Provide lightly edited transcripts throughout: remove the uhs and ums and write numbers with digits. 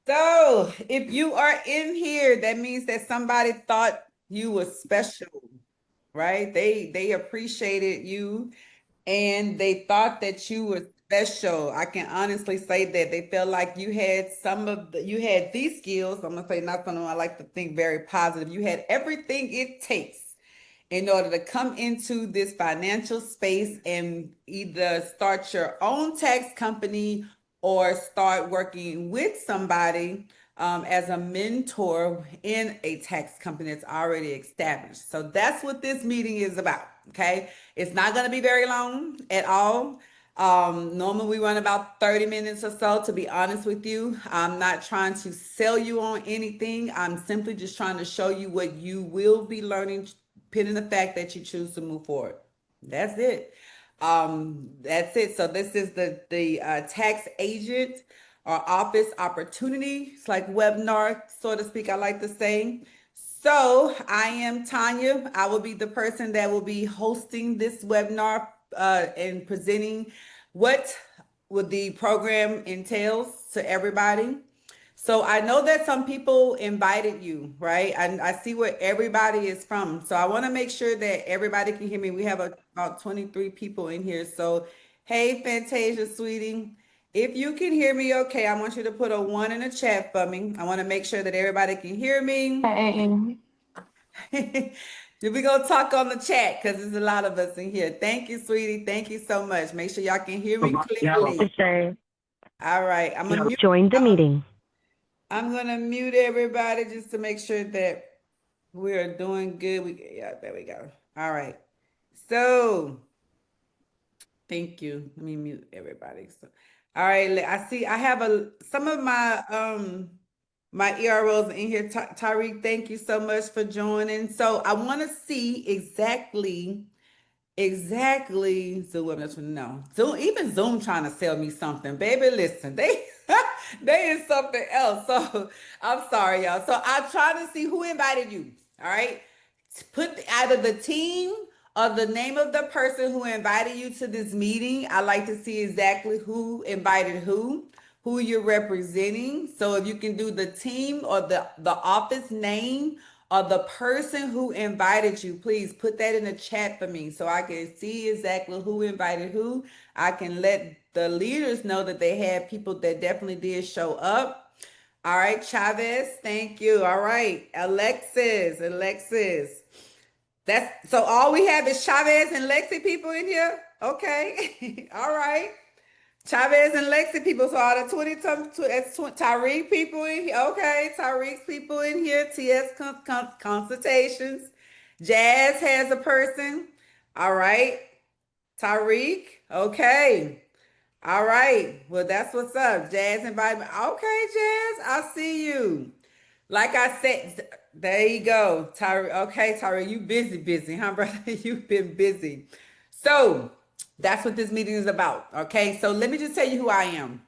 So, if you are in here, that means that somebody thought you were special, right? They appreciated you and they thought that you were special. I can honestly say that they felt like you had you had these skills. I'm gonna say not some of them. I like to think very positive. You had everything it takes in order to come into this financial space and either start your own tax company or start working with somebody as a mentor in a tax company that's already established. So that's what this meeting is about. Okay. It's not going to be very long at all. Normally we run about 30 minutes or so, to be honest with you. I'm not trying to sell you on anything. I'm simply just trying to show you what you will be learning, pending the fact that you choose to move forward. That's it. That's it. So this is the tax agent or office opportunity. It's like webinar, so to speak, I like to say. So I am Tanya. I will be the person that will be hosting this webinar and presenting what would the program entails to everybody. So I know that some people invited you, right? I see where everybody is from. So I want to make sure that everybody can hear me. We have about 23 people in here. So, hey, Fantasia, sweetie, if you can hear me okay, I want you to put a one in the chat for me. I want to make sure that everybody can hear me. Hey, We gonna talk on the chat because there's a lot of us in here. Thank you, sweetie. Thank you so much. Make sure y'all can hear me clearly. for sure. All right, I'm gonna mute. Join the meeting. I'm gonna mute everybody just to make sure that we're doing good. Yeah, there we go. All right. So thank you. Let me mute everybody. So, all right. I see. I have some of my EROs in here. Tariq, thank you so much for joining. So I want to see exactly. Zoom. I'm just no. Zoom. Even Zoom trying to sell me something, baby. Listen, they they is something else. So I'm sorry, y'all. So I'm trying to see who invited you. All right. Put either the team or the name of the person who invited you to this meeting. I like to see exactly who invited who you're representing. So if you can do the team or the office name or the person who invited you, please put that in the chat for me so I can see exactly who invited who. I can let the leaders know that they had people that definitely did show up. All right, Chavez, thank you. All right, Alexis. That's so all we have is Chavez and Lexi people in here. Okay. All right. Chavez and Lexi people. So out of 20 that's Tariq people in here. Okay. Tariq's people in here. TS consultations. Jazz has a person. All right. Tariq. Okay. All right. Well, that's what's up. Jazz invite me. Okay, Jazz. I see you. Like I said, there you go, Tyra. Okay, Tyra, you busy, huh, brother? You've been busy. So that's what this meeting is about. Okay, so let me just tell you who I am.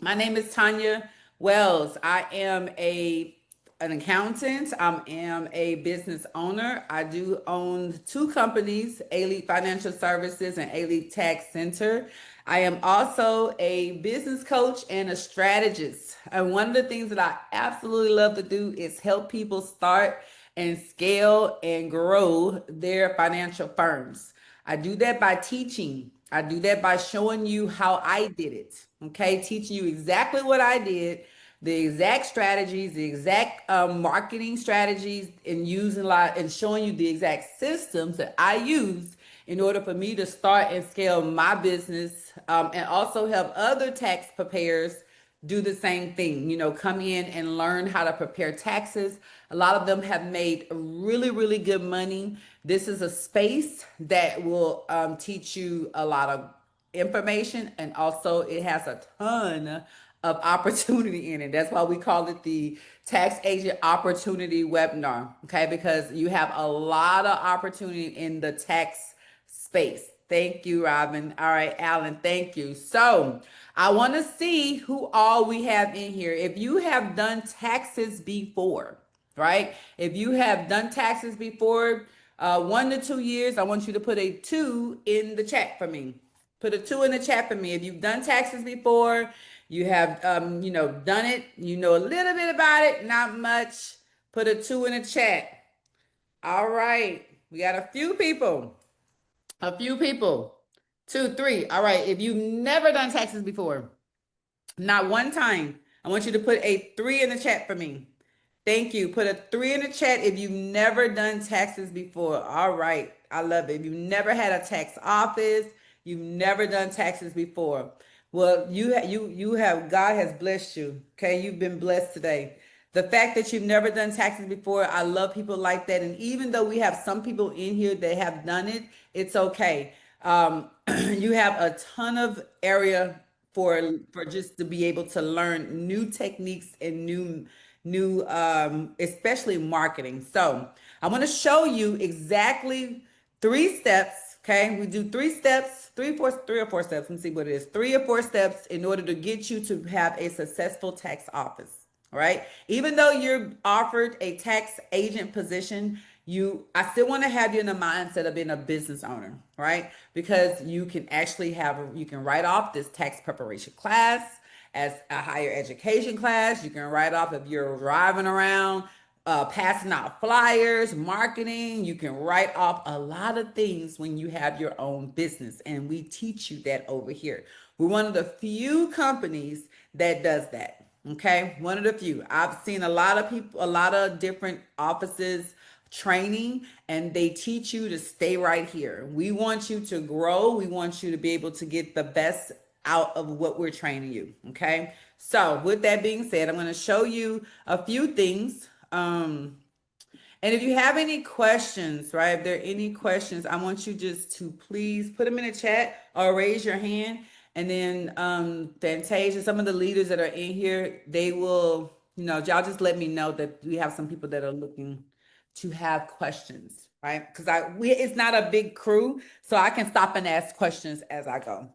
My name is Tanya Wells. I am an accountant. I am a business owner. I do own two companies, Elite Financial Services and Elite Tax Center. I am also a business coach and a strategist. And one of the things that I absolutely love to do is help people start and scale and grow their financial firms. I do that by teaching. I do that by showing you how I did it. Okay, teaching you exactly what I did, the exact strategies, the exact marketing strategies, and using a lot and showing you the exact systems that I used in order for me to start and scale my business, and also help other tax preparers do the same thing, come in and learn how to prepare taxes. A lot of them have made really, really good money. This is a space that will teach you a lot of information, and also it has a ton of opportunity in it. That's why we call it the tax agent opportunity webinar. Okay, because you have a lot of opportunity in the tax space. Thank you, Robin. All right, Alan, thank you. So I want to see who all we have in here. If you have done taxes before, right? If you have done taxes before 1 to 2 years, I want you to put a 2 in the chat for me. Put a 2 in the chat for me. If you've done taxes before, You have, done it. You know a little bit about it, not much. Put a 2 in the chat. All right. We got a few people. A few people. 2, 3. All right. If you've never done taxes before, not one time, I want you to put a 3 in the chat for me. Thank you. Put a 3 in the chat if you've never done taxes before. All right. I love it. If you've never had a tax office, you've never done taxes before. Well, you have, God has blessed you. Okay. You've been blessed today. The fact that you've never done taxes before, I love people like that. And even though we have some people in here that have done it, it's okay. You have a ton of area for just to be able to learn new techniques and new especially marketing. So I want to show you exactly 3 steps. Okay, we do 3 steps, 3 or 4 steps. Let me see what it is. 3 or 4 steps in order to get you to have a successful tax office. All right. Even though you're offered a tax agent position, I still want to have you in the mindset of being a business owner, right? Because you can actually you can write off this tax preparation class as a higher education class. You can write off if you're driving around, passing out flyers, marketing. You can write off a lot of things when you have your own business. And we teach you that over here. We're one of the few companies that does that. Okay. One of the few. I've seen a lot of people, a lot of different offices training, and they teach you to stay right here. We want you to grow. We want you to be able to get the best out of what we're training you. Okay. So with that being said, I'm going to show you a few things. And if you have any questions, right, if there are any questions, I want you just to please put them in the chat or raise your hand. And then Fantasia, some of the leaders that are in here, they will, y'all just let me know that we have some people that are looking to have questions, right? Because it's not a big crew, so I can stop and ask questions as I go.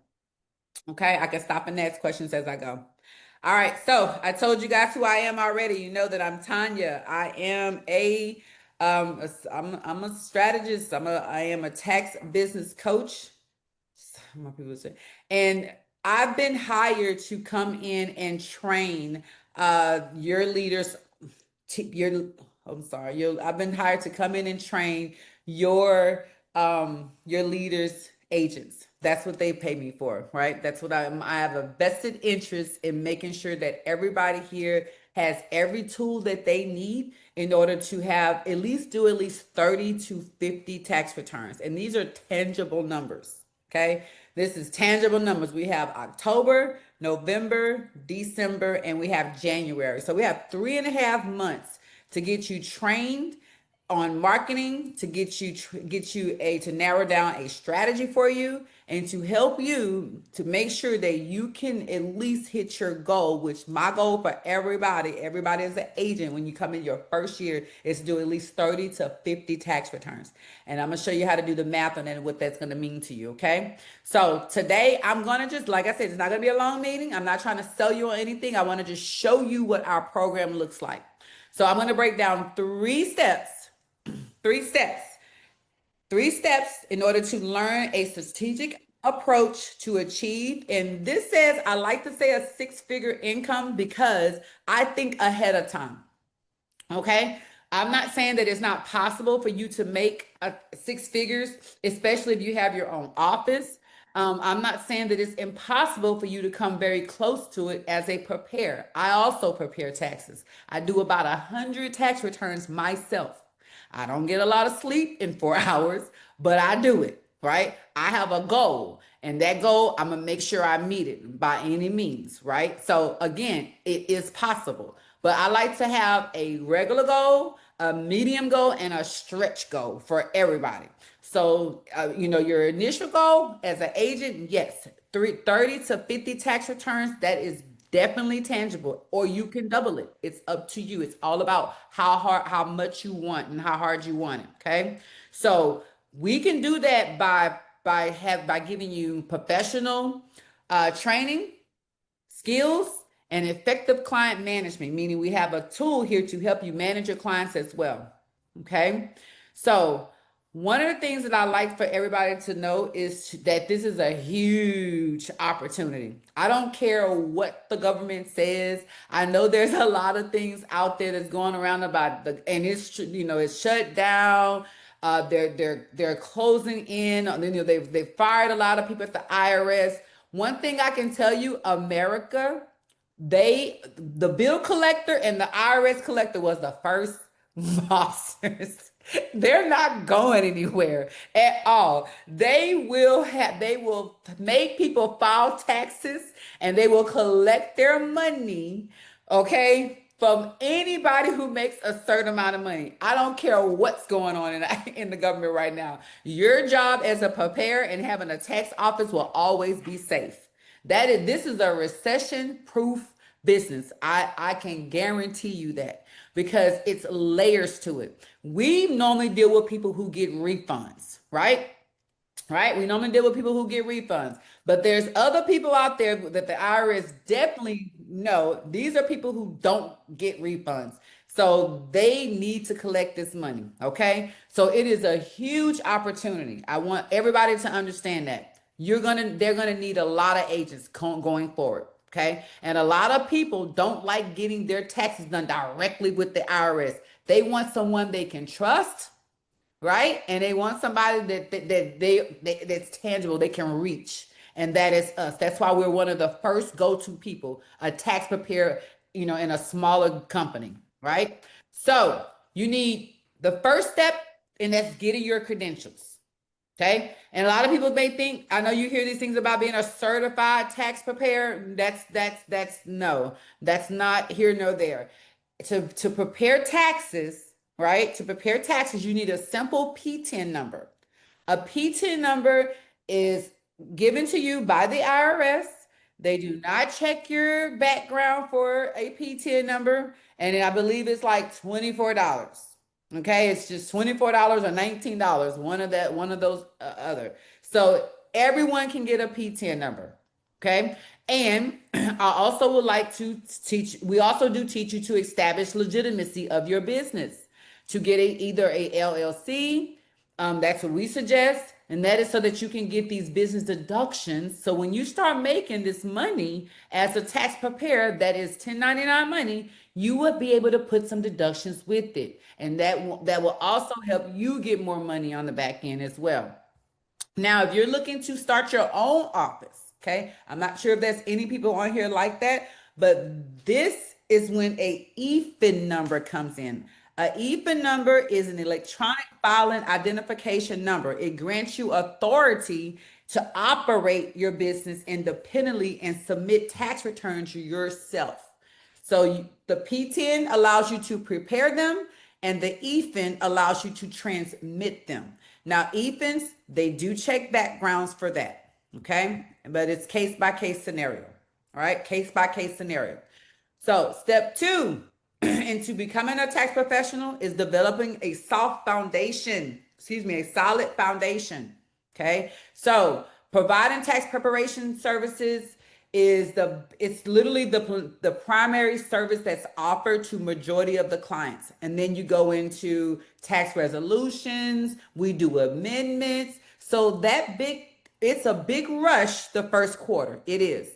Okay, I can stop and ask questions as I go. All right, so I told you guys who I am already. You know that I'm Tanya. I am I'm a strategist. I am a tax business coach. More people say, and I've been hired to come in and train your leaders. I've been hired to come in and train your leaders agents. That's what they pay me for, right? That's what I have a vested interest in making sure that everybody here has every tool that they need in order to have at least 30 to 50 tax returns. And these are tangible numbers. Okay. This is tangible numbers. We have October, November, December, and we have January. So we have 3.5 months to get you trained on marketing, to get you to narrow down a strategy for you, and to help you to make sure that you can at least hit your goal, which my goal for everybody as an agent when you come in your first year is to do at least 30 to 50 tax returns. And I'm going to show you how to do the math on that and what that's going to mean to you. Okay. So today I'm going to just, like I said, it's not going to be a long meeting. I'm not trying to sell you on anything. I want to just show you what our program looks like. So I'm going to break down 3 steps. 3 steps in order to learn a strategic approach to achieve. And this says, I like to say a 6-figure income because I think ahead of time. Okay. I'm not saying that it's not possible for you to make 6 figures, especially if you have your own office. I'm not saying that it's impossible for you to come very close to it as a preparer. I also prepare taxes. I do about 100 tax returns myself. I don't get a lot of sleep in 4 hours, but I do it, right? I have a goal, and that goal, I'm going to make sure I meet it by any means, right? So again, it is possible, but I like to have a regular goal, a medium goal, and a stretch goal for everybody. So, your initial goal as an agent, yes, 30 to 50 tax returns, that is definitely tangible, or you can double it. It's up to you. It's all about how much you want and how hard you want it. Okay. So we can do that by giving you professional training, skills, and effective client management, meaning we have a tool here to help you manage your clients as well. Okay. So One of the things that I like for everybody to know is that this is a huge opportunity. I don't care what the government says. I know there's a lot of things out there that's going around about and it's it's shut down. They're closing in. They've fired a lot of people at the IRS. One thing I can tell you, America, the bill collector and the IRS collector was the first bosses. They're not going anywhere at all. They will make people file taxes and they will collect their money, okay, from anybody who makes a certain amount of money. I don't care what's going on in the government right now. Your job as a preparer and having a tax office will always be safe. This is a recession proof business. I can guarantee you that because it's layers to it. We normally deal with people who get refunds, right? Right? We normally deal with people who get refunds, but there's other people out there that the IRS definitely know. These are people who don't get refunds. So they need to collect this money. Okay. So it is a huge opportunity. I want everybody to understand that they're going to need a lot of agents going forward. Okay. And a lot of people don't like getting their taxes done directly with the IRS. They want someone they can trust, right? And they want somebody that's tangible, they can reach. And that is us. That's why we're one of the first go-to people, a tax preparer, in a smaller company, right? So you need the first step, and that's getting your credentials. Okay. And a lot of people may think, I know you hear these things about being a certified tax preparer. That's not here nor there. To prepare taxes, right? To prepare taxes, you need a simple P10 number. A P10 number is given to you by the IRS. They do not check your background for a P10 number. And I believe it's like $24. Okay, it's just $24 or $19, one of those other. So everyone can get a P10 number. Okay, and I also would like to teach. We also do teach you to establish legitimacy of your business to get either a LLC. That's what we suggest. And that is so that you can get these business deductions. So when you start making this money as a tax preparer, that is 1099 money, you will be able to put some deductions with it. And that will also help you get more money on the back end as well. Now, if you're looking to start your own office, okay, I'm not sure if there's any people on here like that, but this is when a EFIN number comes in. A EFIN number is an electronic filing identification number. It grants you authority to operate your business independently and submit tax returns yourself. So the P10 allows you to prepare them, and the EFIN allows you to transmit them. Now, EFINs, they do check backgrounds for that, okay? But it's case by case scenario, all right? Case by case scenario. So step 2 into becoming a tax professional is developing a solid foundation, okay? So providing tax preparation services it's literally the primary service that's offered to majority of the clients. And then you go into tax resolutions, we do amendments. So it's a big rush the first quarter. It is.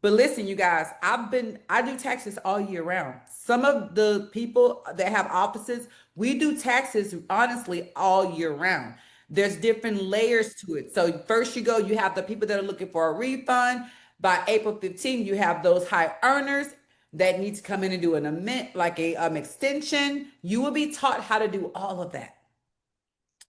But listen, you guys, I do taxes all year round. Some of the people that have offices, we do taxes honestly all year round. There's different layers to it. So first you have the people that are looking for a refund. By April 15th, you have those high earners that need to come in and do an amendment, like a extension. You will be taught how to do all of that.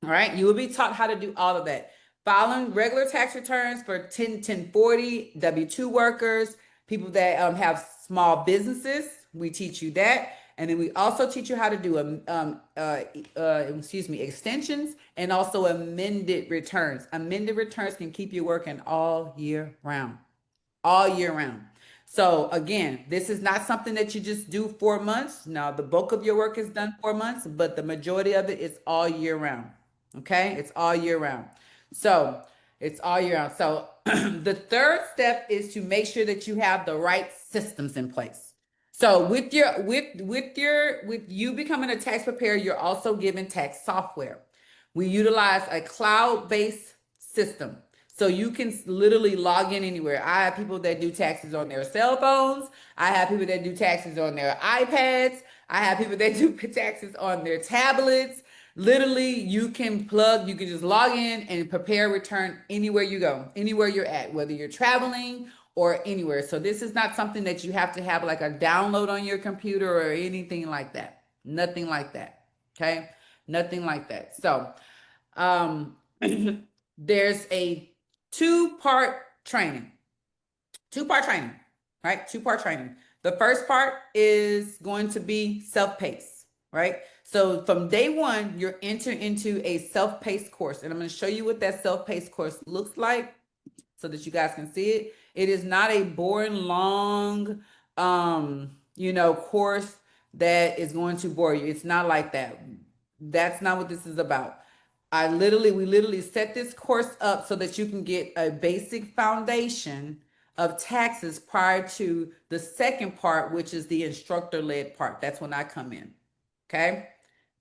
All right. You will be taught how to do all of that. Filing regular tax returns for 1040, W-2 workers, people that have small businesses. We teach you that. And then we also teach you how to do extensions and also amended returns. Amended returns can keep you working all year round. All year round. So again, this is not something that you just do 4 months. Now, the bulk of your work is done 4 months, but the majority of it is all year round. Okay, it's all year round. So it's all year round. So the third step is to make sure that you have the right systems in place. So with you becoming a tax preparer, you're also given tax software. We utilize a cloud-based system. So you can literally log in anywhere. I have people that do taxes on their cell phones. I have people that do taxes on their iPads. I have people that do taxes on their tablets. Literally, you can just log in and prepare a return anywhere you go, anywhere you're at, whether you're traveling or anywhere. So this is not something that you have to have like a download on your computer or anything like that. Nothing like that. Okay? Nothing like that. So, um, there's a two-part training. Two-part training, right? Two-part training. The first part is going to be self-paced, right? So from day one, you're entering into a self-paced course. And I'm going to show you what that self-paced course looks like so that you guys can see it. It is not a boring, long, course that is going to bore you. It's not like that. That's not what this is about. We literally set this course up so that you can get a basic foundation of taxes prior to the second part, which is the instructor-led part. That's when I come in. Okay.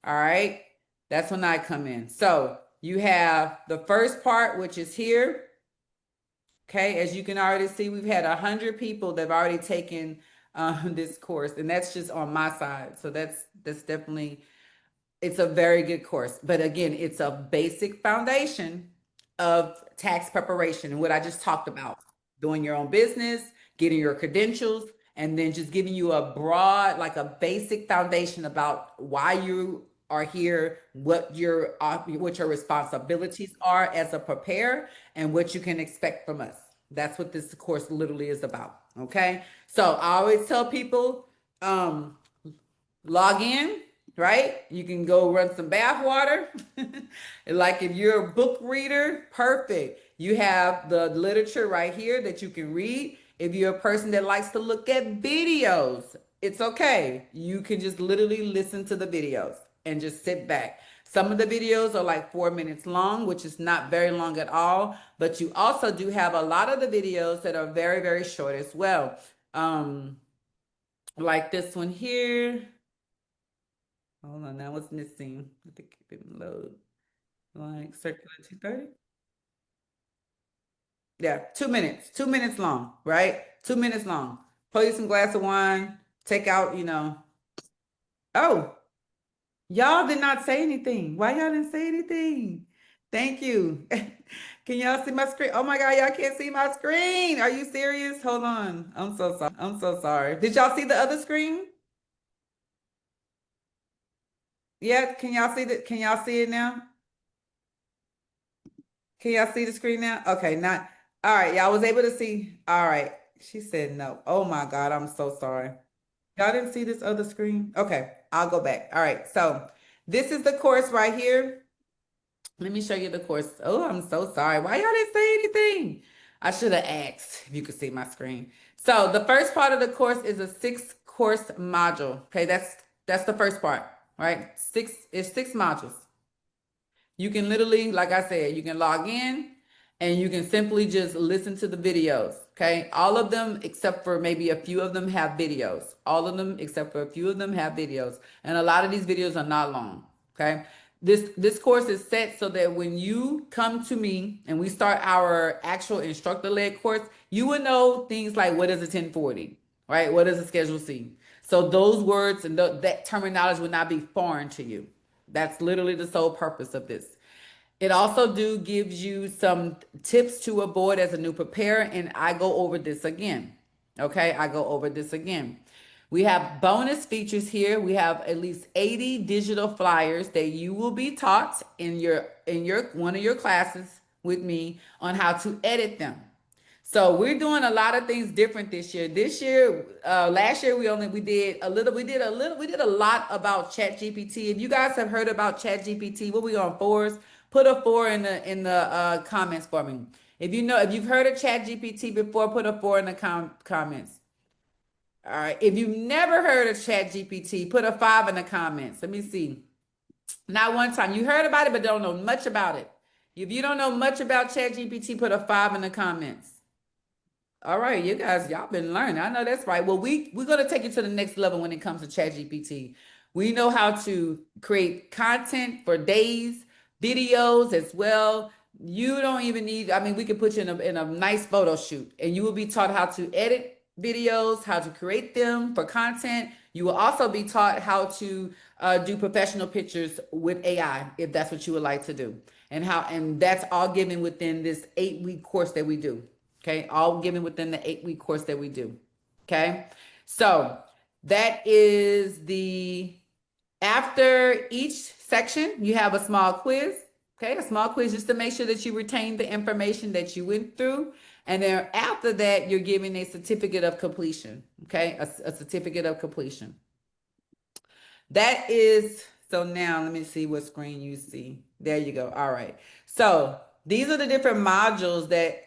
All right. That's when I come in. So you have the first part, which is here. Okay. As you can already see, we've had 100 people that have already taken this course, and that's just on my side. So that's definitely, it's a very good course. But again, it's a basic foundation of tax preparation and what I just talked about, doing your own business, getting your credentials, and then just giving you a broad, like a basic foundation about why you are here, what your responsibilities are as a preparer, and what you can expect from us. That's what this course literally is about. Okay. So I always tell people, log in, right? You can go run some bath water. Like if you're a book reader, perfect. You have the literature right here that you can read. If you're a person that likes to look at videos, it's okay. You can just literally listen to the videos and just sit back. Some of the videos are like 4 minutes long, which is not very long at all. But you also do have a lot of the videos that are very, very short as well. Like this one here. Hold on, now what's missing? I think it didn't load. Like circular 230. Yeah, 2 minutes. 2 minutes long, right? 2 minutes long. Pour you some glass of wine, take out, Oh, y'all did not say anything. Why y'all didn't say anything? Thank you. Can y'all see my screen? Oh my God, y'all can't see my screen. Are you serious? Hold on. I'm so sorry. I'm so sorry. Did y'all see the other screen? Yeah, can y'all see it now? Can y'all see the screen now? Okay, not all right. Y'all was able to see. All right. She said no. Oh my God, I'm so sorry. Y'all didn't see this other screen? Okay, I'll go back. All right, so this is the course right here. Let me show you the course. Oh, I'm so sorry. Why y'all didn't say anything? I should have asked if you could see my screen. So the first part of the course is a 6-course module. Okay, that's the first part, right? Six modules. You can literally, like I said, you can log in and you can simply just listen to the videos. Okay. All of them, except for maybe a few of them, have videos. All of them, except for a few of them, have videos. And a lot of these videos are not long. Okay. This course is set so that when you come to me and we start our actual instructor-led course, you will know things like what is a 1040, right? What is a Schedule C? So those words and that terminology will not be foreign to you. That's literally the sole purpose of this. It also gives you some tips to avoid as a new preparer, and I go over this again. Okay, I go over this again. We have bonus features here. We have at least 80 digital flyers that you will be taught in your one of your classes with me on how to edit them. So we're doing a lot of things different this year. Last year we did a lot about ChatGPT. If you guys have heard about ChatGPT, what we on fours? Put a 4 in the comments for me. If you've heard of ChatGPT before, put a 4 in the comments. All right. If you've never heard of ChatGPT, put a 5 in the comments. Let me see. Not one time. You heard about it, but don't know much about it. If you don't know much about ChatGPT, put a 5 in the comments. All right, you guys, y'all been learning. I know that's right. Well, we're gonna take you to the next level when it comes to ChatGPT. We know how to create content for days, videos as well. You don't even need, I mean, we can put you in a nice photo shoot, and you will be taught how to edit videos, how to create them for content. You will also be taught how to do professional pictures with AI, if that's what you would like to do. And that's all given within this 8-week course that we do. Okay. All given within the 8-week course that we do. Okay. So that is the, after each section, you have a small quiz. Okay, a small quiz just to make sure that you retain the information that you went through. And then after that, you're given a certificate of completion. Okay, a certificate of completion. That is, so now let me see what screen you see. There you go. All right. So these are the different modules that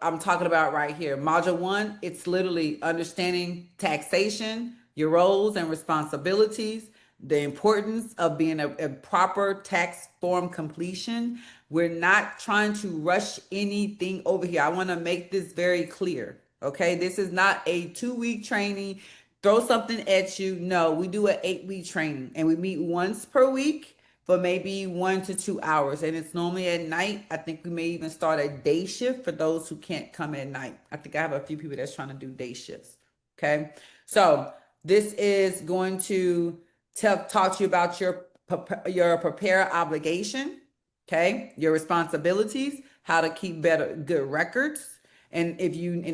I'm talking about right here. Module 1, it's literally understanding taxation, your roles and responsibilities, the importance of being a proper tax form completion. We're not trying to rush anything over here. I want to make this very clear. Okay, this is not a 2-week training, throw something at you. No, we do an 8-week training, and we meet once per week for maybe 1 to 2 hours. And it's normally at night. I think we may even start a day shift for those who can't come at night. I think I have a few people that's trying to do day shifts. Okay, so this is going to talk to you about your prepare obligation, okay, your responsibilities, how to keep good records, and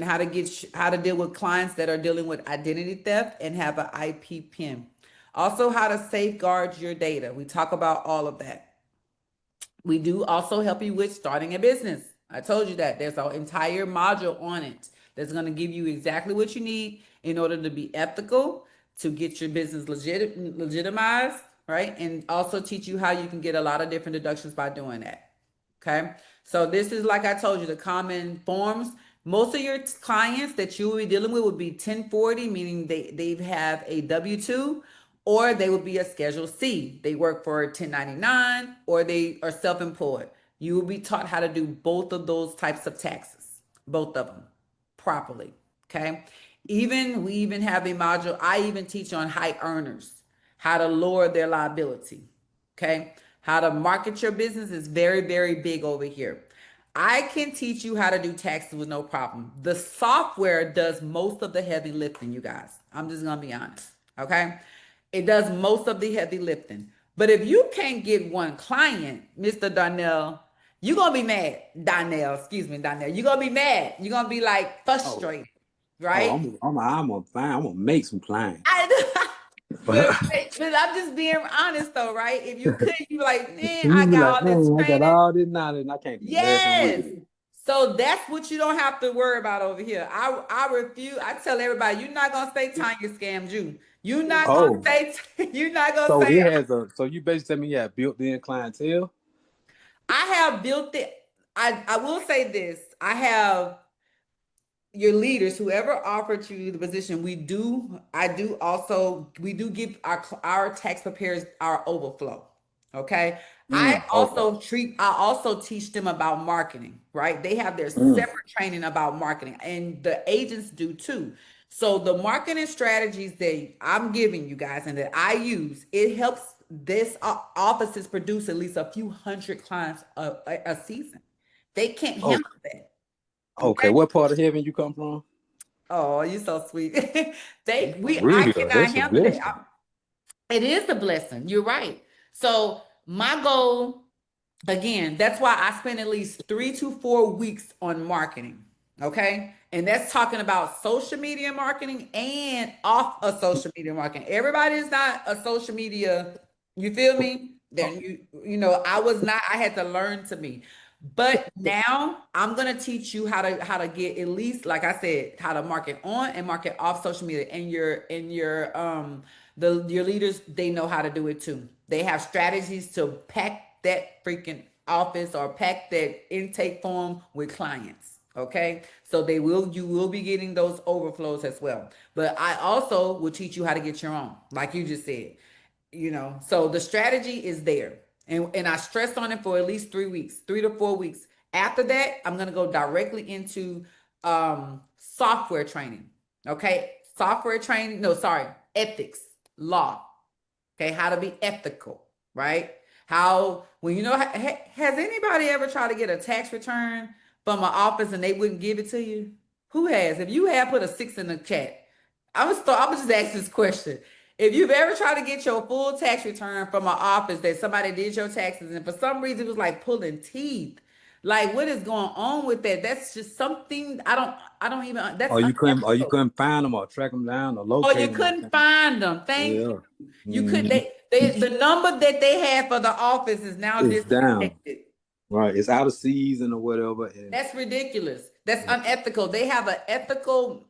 how to deal with clients that are dealing with identity theft and have an IP PIN. Also, how to safeguard your data. We talk about all of that. We do also help you with starting a business. I told you that there's an entire module on it that's going to give you exactly what you need in order to be ethical, to get your business legitimized, right? And also teach you how you can get a lot of different deductions by doing that. Okay. So this is, like I told you, the common forms. Most of your clients that you will be dealing with would be 1040, meaning they have a W-2, or they would be a Schedule C. They work for 1099, or they are self-employed. You will be taught how to do both of those types of taxes, both of them properly. Okay. We even have a module. I even teach on high earners, how to lower their liability. Okay. How to market your business is very, very big over here. I can teach you how to do taxes with no problem. The software does most of the heavy lifting, you guys. I'm just going to be honest. Okay. It does most of the heavy lifting. But if you can't get one client, Mr. Darnell, you're going to be mad. Excuse me, Darnell. You're going to be mad. You're going to be like frustrated, right? I'm gonna make some clients. but, but I'm just being honest though, right? If you could, you like, man, You I be got like, all this man, I got training. all this knowledge and I can't do nothing with Yes. it. So that's what you don't have to worry about over here. I refuse. I tell everybody, you're not gonna say Tanya scammed you. You're not gonna Oh, say you're not gonna so say it has so you basically tell me you have built-in clientele? I have built it. I will say this. I have your leaders, whoever offered you the position, we do give our tax preparers our overflow. Okay. Okay. I also teach them about marketing, right? They have their Mm. separate training about marketing, and the agents do too. So the marketing strategies that I'm giving you guys and that I use, it helps this offices produce at least a few hundred clients a season. They can't Oh, handle that. okay. Okay. What part of heaven you come from? Oh, you're so sweet. For I real, cannot that's a handle that. blessing. It is a blessing. You're right. So my goal, again, that's why I spend at least 3 to 4 weeks on marketing. Okay. And that's talking about social media marketing and off of social media marketing. Everybody is not a social media, you feel me? Then I was not, I had to learn to be. But now I'm gonna teach you how to get, at least, like I said, how to market on and market off social media. And your leaders, they know how to do it too. They have strategies to pack that freaking office or pack that intake form with clients. Okay. So you will be getting those overflows as well. But I also will teach you how to get your own, like you just said. So the strategy is there, and I stress on it for at least 3 weeks, 3 to 4 weeks. After that, I'm going to go directly into software training. Okay. Software training. No, sorry. Ethics, law. Okay. How to be ethical, right? How, when you know, has anybody ever tried to get a tax return from an office and they wouldn't give it to you? Who has? If you have, put a 6 in the chat. I'm just ask this question. If you've ever tried to get your full tax return from an office that somebody did your taxes and for some reason it was like pulling teeth. Like what is going on with that? That's just something I don't even that's Or you unethical. couldn't find them or track them down or Or you locate them or couldn't something. find them. Thank you. Yeah. You could Mhm. the number that they had for the office is now It's down. disconnected. Right. It's out of season or whatever. And That's ridiculous. That's yeah, unethical. They have an ethical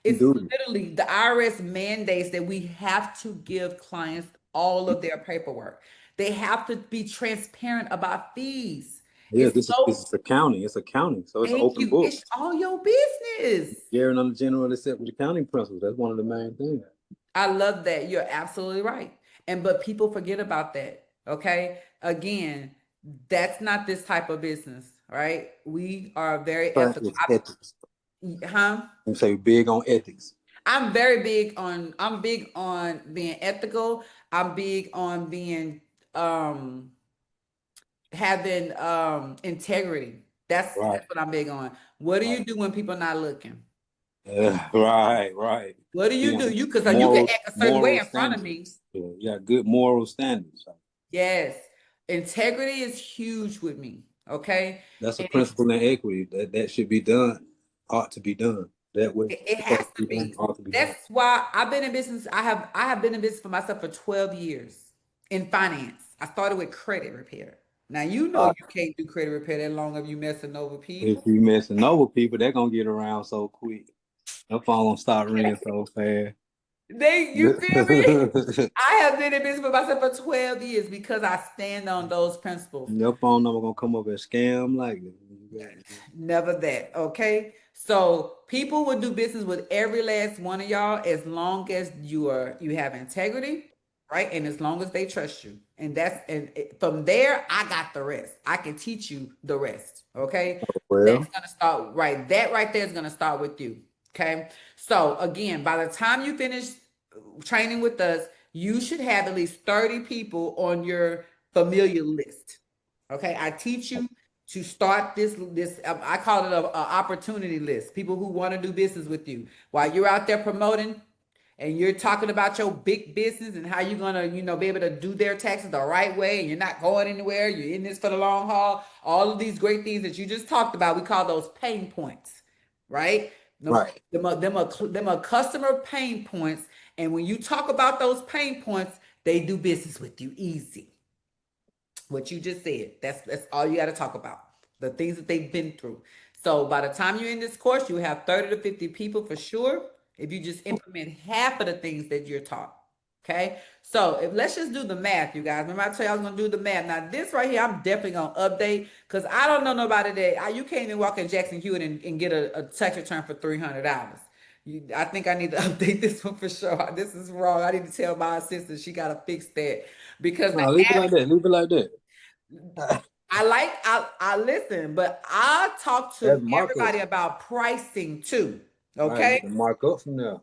it's duty. literally the IRS mandates that we have to give clients all of their paperwork. They have to be transparent about fees. Yeah, It's this so is accounting. It's accounting. So it's an thank open you. book. It's all your business. Guaranteed under general accepted accounting principles. That's one of the main things. I love that. You're absolutely right. And but people forget about that. Okay. Again, that's not this type of business, right? We are very But ethical. it's ethics. Huh? I'm say big on ethics. I'm big on being ethical. I'm big on being um having integrity. Right. That's what I'm big on. What do you do when people not looking? Right, right. What do you Being do? You can act a certain way moral in front of me. standards. Yeah, yeah, good moral standards. Yes. Integrity is huge with me. Okay. That's a And it's principle in equity that should be done, ought to be done. That way, it has supposed to to be done, be. ought to be done. That's why I've been in business. I have been in business for myself for 12 years in finance. I started with credit repair. Now you know Uh, you can't do credit repair that long if you messing over if people. you messing over people, they're gonna get around so quick. Your phone gonna start ringing so fast. You feel me? I have been in business for myself for 12 years because I stand on those principles. Your phone number gonna come up as scam like Never that. Okay. So people will do business with every last one of y'all as long as you have integrity, right? And as long as they trust you. And from there, I got the rest. I can teach you the rest. Okay. That's well. gonna start right. That right there is gonna start with you. Okay. So again, by the time you finish training with us, you should have at least 30 people on your familiar list. Okay, I teach you to start this. I call it a opportunity list. People who want to do business with you while you're out there promoting and you're talking about your big business and how you're gonna, be able to do their taxes the right way, and you're not going anywhere. You're in this for the long haul. All of these great things that you just talked about, we call those pain points, right? Right. Them are customer pain points, and when you talk about those pain points, they do business with you easy. What you just said. That's all you got to talk about. The things that they've been through. So by the time you're in this course, you have 30 to 50 people for sure. If you just implement half of the things that you're taught. Okay. So if let's just do the math, you guys. Remember I told you I was gonna do the math. Now this right here, I'm definitely gonna update because I don't know nobody that you can't even walk in Jackson Hewitt and get a tax return for $300. I think I need to update this one for sure. This is wrong. I need to tell my assistant she gotta fix that because the No, leave it like that. Leave it like that. I listen, but I talk to That's markup. everybody about pricing too. Right, you Okay. can mark up from there.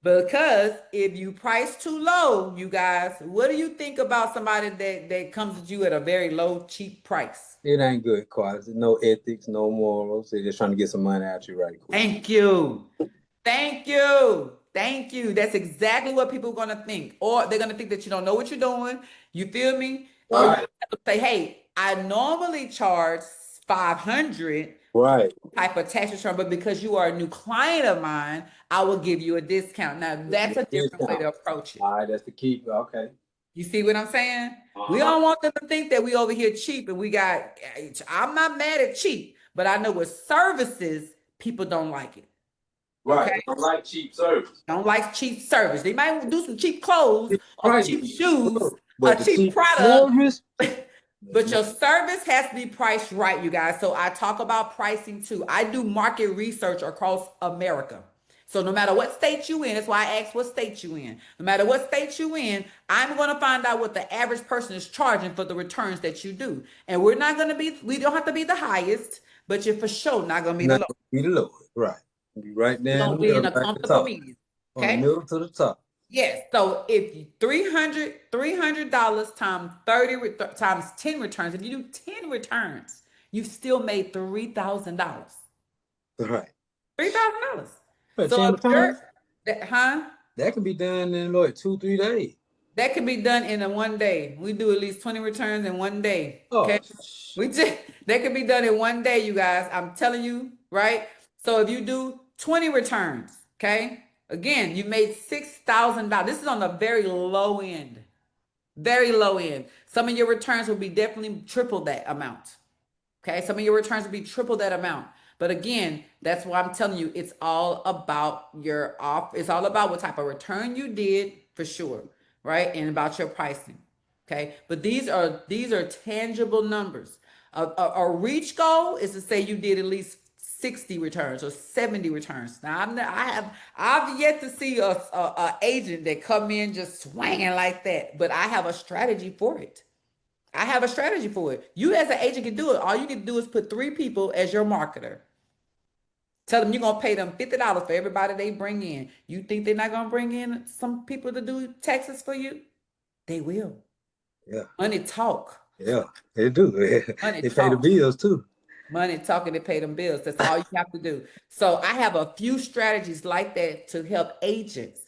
Because if you price too low, you guys, what do you think about somebody that comes at you at a very low, cheap price? It ain't good quality. No ethics, no morals. They're just trying to get some money out you right quick. Thank you. Thank you. Thank you. That's exactly what people are gonna think. Or they're gonna think that you don't know what you're doing. You feel me? Or you Right. have to say, hey, I normally charge 500 Right. type of tax return, but because you are a new client of mine, I will give you a discount. Now that's a different way to Discount. approach it. All right, that's the key. Okay. You see what I'm saying? We Uh-huh. don't want them to think that we over here cheap and I'm not mad at cheap, but I know with services, people don't like it. Right. Okay. They don't like cheap service. Don't like cheap service. They might do some cheap clothes Cheap or cheap prices. shoes, a But the cheap cheap product, service, but your service has to be priced right, you guys. So I talk about pricing too. I do market research across America. So no matter what state you in, that's why I asked what state you in. No matter what state you in, I'm going to find out what the average person is charging for the returns that you do. And we don't have to be the highest, but you're for sure not going to be the not lowest. gonna be the lowest. Right. Be right We're there in going the to be in middle, a right at the comfortable top. medium. From the Okay. middle to the top. Yes. So if you $300 times times 10 returns, if you do 10 returns, you still made $3,000. Right. $3,000. But So 10 if you're returns, huh? that can be done in like 2, 3 days. That can be done in a one day. We do at least 20 returns in one day. Okay. Oh, We just that can be done in one day, you guys. I'm telling you, right? So if you do 20 returns, okay, again, you made $6,000. This is on the very low end. Very low end. Some of your returns will be definitely triple that amount. Okay, some of your returns will be triple that amount. But again, that's why I'm telling you, it's all about your off. It's all about what type of return you did for sure, right? And about your pricing. Okay, but these are tangible numbers. A reach goal is to say you did at least 60 returns or 70 returns. Now I've yet to see a agent that come in just swinging like that, but I have a strategy for it. I have a strategy for it. You as an agent can do it. All you need to do is put 3 people as your marketer. Tell them you're gonna pay them $50 for everybody they bring in. You think they're not gonna bring in some people to do taxes for you? They will. yeah. Money talk. Yeah, they do. Money They pay the talk. bills too. Money talking to pay them bills. That's all you have to do. So I have a few strategies like that to help agents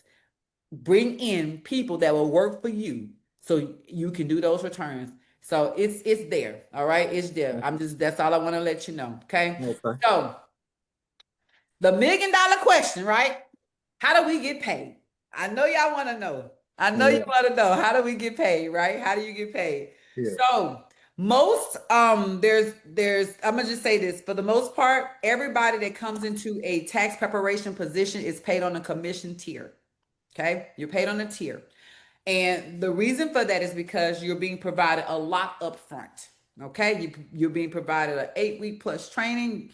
bring in people that will work for you so you can do those returns. So it's there. All right. It's there. That's all I want to let you know. Okay. Okay. So the $1 million question, right? How do we get paid? I know y'all want to know. I know you Yeah. want to know. How do we get paid, right? How do you get paid? Yeah. So most there's I'm gonna just say this for the most part, everybody that comes into a tax preparation position is paid on a commission tier. Okay, you're paid on a tier. And the reason for that is because you're being provided a lot up front. Okay, you're being provided an 8 week plus training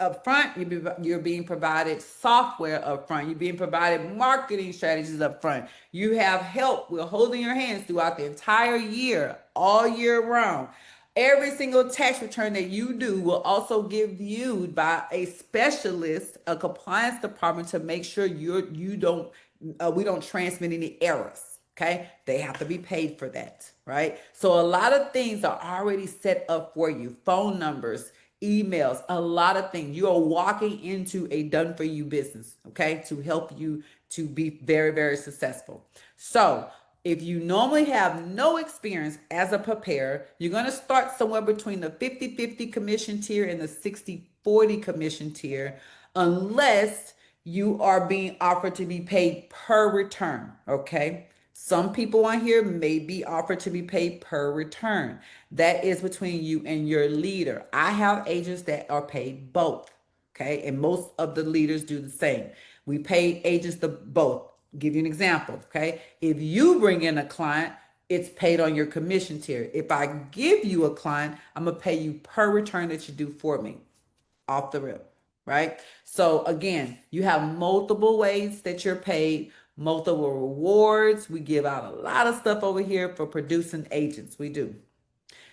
up front. You're being provided software up front. You're being provided marketing strategies up front. You have help. We're holding your hands throughout the entire year, all year round. Every single tax return that you do will also give you by a specialist, a compliance department to make sure you don't we don't transmit any errors. Okay, they have to be paid for that, right? So a lot of things are already set up for you. Phone numbers, emails, a lot of things. You are walking into a done for you business, okay, to help you to be very, very successful. So if you normally have no experience as a preparer, you're going to start somewhere between the 50-50 commission tier and the 60-40 commission tier, unless you are being offered to be paid per return, okay? Some people on here may be offered to be paid per return. That is between you and your leader. I have agents that are paid both, okay? And most of the leaders do the same. We pay agents the both. Give you an example, okay? If you bring in a client, it's paid on your commission tier. If I give you a client, I'm gonna pay you per return that you do for me off the rip, right? So again, you have multiple ways that you're paid, multiple rewards. We give out a lot of stuff over here for producing agents. We do.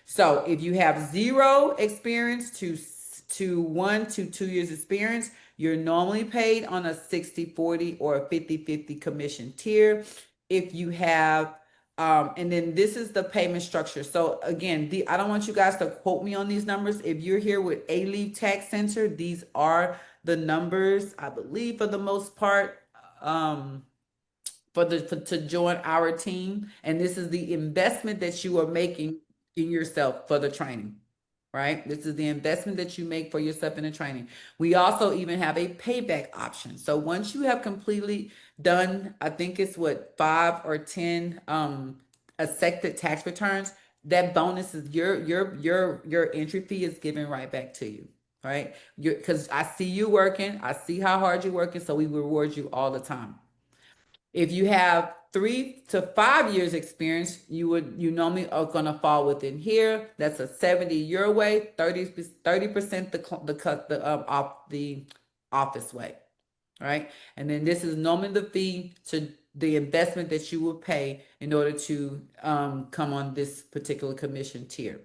So if you have zero experience to 1 to 2 years experience, you're normally paid on a 60-40 or a 50-50 commission tier. If you have and then this is the payment structure. So again, I don't want you guys to quote me on these numbers. If you're here with A-Leave Tax Center, these are the numbers, I believe, for the most part. To join our team, and this is the investment that you are making in yourself for the training, right? This is the investment that you make for yourself in the training. We also even have a payback option. So once you have completely done, I think it's what 5 or 10 accepted tax returns, that bonus is your entry fee is given right back to you, right? Because I see you working, I see how hard you're working, so we reward you all the time. If you have 3 to 5 years experience, you normally are gonna fall within here. That's a 70 your way, 30% off the office way, right? And then this is normally the fee to the investment that you will pay in order to come on this particular commission tier.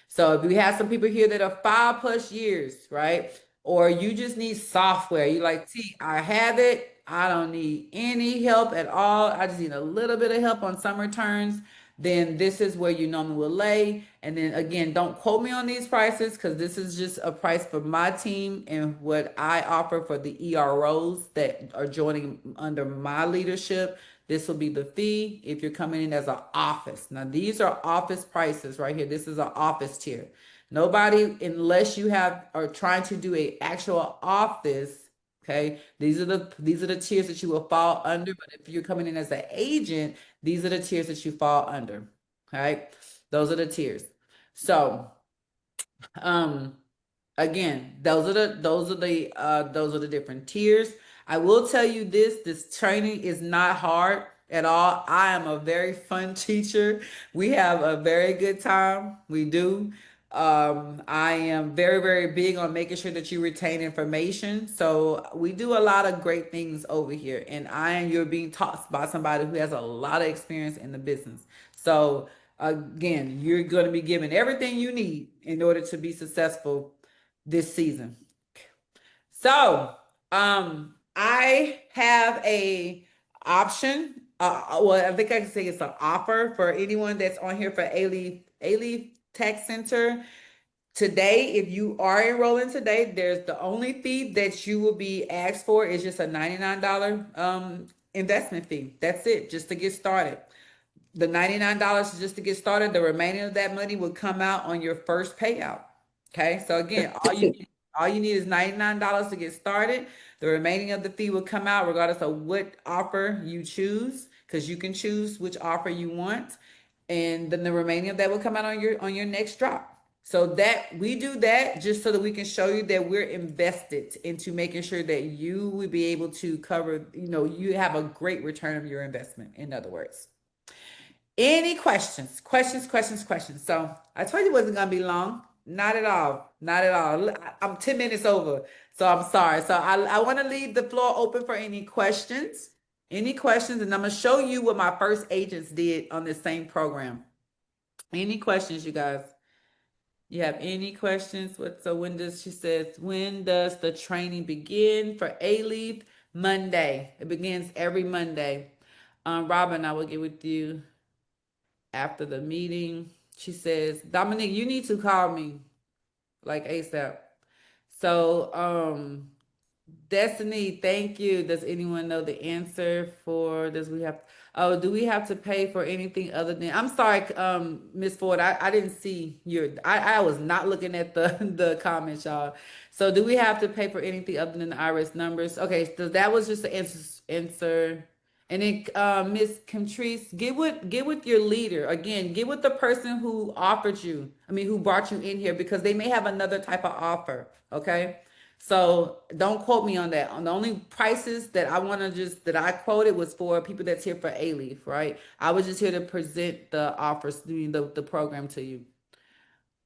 So if we have some people here that are 5+ years, right? Or you just need software. You like, T, I have it. I don't need any help at all. I just need a little bit of help on some returns. Then this is where you normally will lay. And then again, don't quote me on these prices because this is just a price for my team and what I offer for the EROs that are joining under my leadership. This will be the fee if you're coming in as an office. Now, these are office prices right here. This is an office tier. Nobody, unless you are trying to do a actual office. Okay, these are the tiers that you will fall under. But if you're coming in as an agent, these are the tiers that you fall under. Okay, those are the tiers. So, um, again, those are the different tiers. I will tell you this training is not hard at all. I am a very fun teacher. We have a very good time. We do. I am very, very big on making sure that you retain information. So we do a lot of great things over here. And you're being taught by somebody who has a lot of experience in the business. So again, you're going to be given everything you need in order to be successful this season. So, I have a option. Well, I think I can say it's an offer for anyone that's on here for A-Leaf Tax Center. Today, if you are enrolling today, there's the only fee that you will be asked for is just a $99 investment fee. That's it, just to get started. The $99 is just to get started. The remaining of that money will come out on your first payout. Okay, so again, all you need is $99 to get started. The remaining of the fee will come out regardless of what offer you choose, because you can choose which offer you want, and then the remaining of that will come out on your next drop. So that we do that just so that we can show you that we're invested into making sure that you will be able to cover, you have a great return of your investment, in other words. Any questions? Questions. So I told you it wasn't gonna be long. Not at all. Not at all. I'm 10 minutes over. So I'm sorry. So I want to leave the floor open for any questions. Any questions? And I'm gonna show you what my first agents did on this same program. Any questions, you guys? You have any questions? She says, when does the training begin for A-Leaf? Monday. It begins every Monday. Robin, I will get with you after the meeting. She says, Dominique, you need to call me like ASAP. So, Destiny, thank you. Does anyone know the answer for do we have to pay for anything other than, I'm sorry, Miss Ford, I didn't see I was not looking at the the comments, y'all. So do we have to pay for anything other than the IRS numbers? Okay, so that was just the answer. And then Miss Camtrice, get with your leader. Again, get with the person who offered you, who brought you in here, because they may have another type of offer. Okay. So don't quote me on that. On the only prices that that I quoted was for people that's here for A-Leaf, right? I was just here to present the offers, the program to you.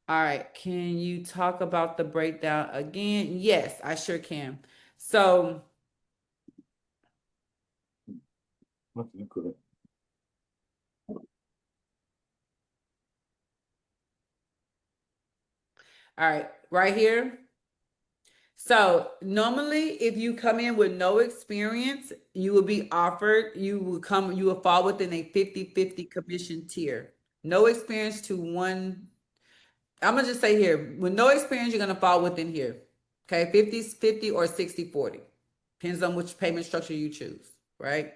All right. Can you talk about the breakdown again? Yes, I sure can. So, all right, right here. So normally, if you come in with no experience, you you will fall within a 50-50 commission tier. No experience to one. I'm gonna just say here, with no experience, you're gonna fall within here. Okay, 50-50 or 60-40. Depends on which payment structure you choose, right?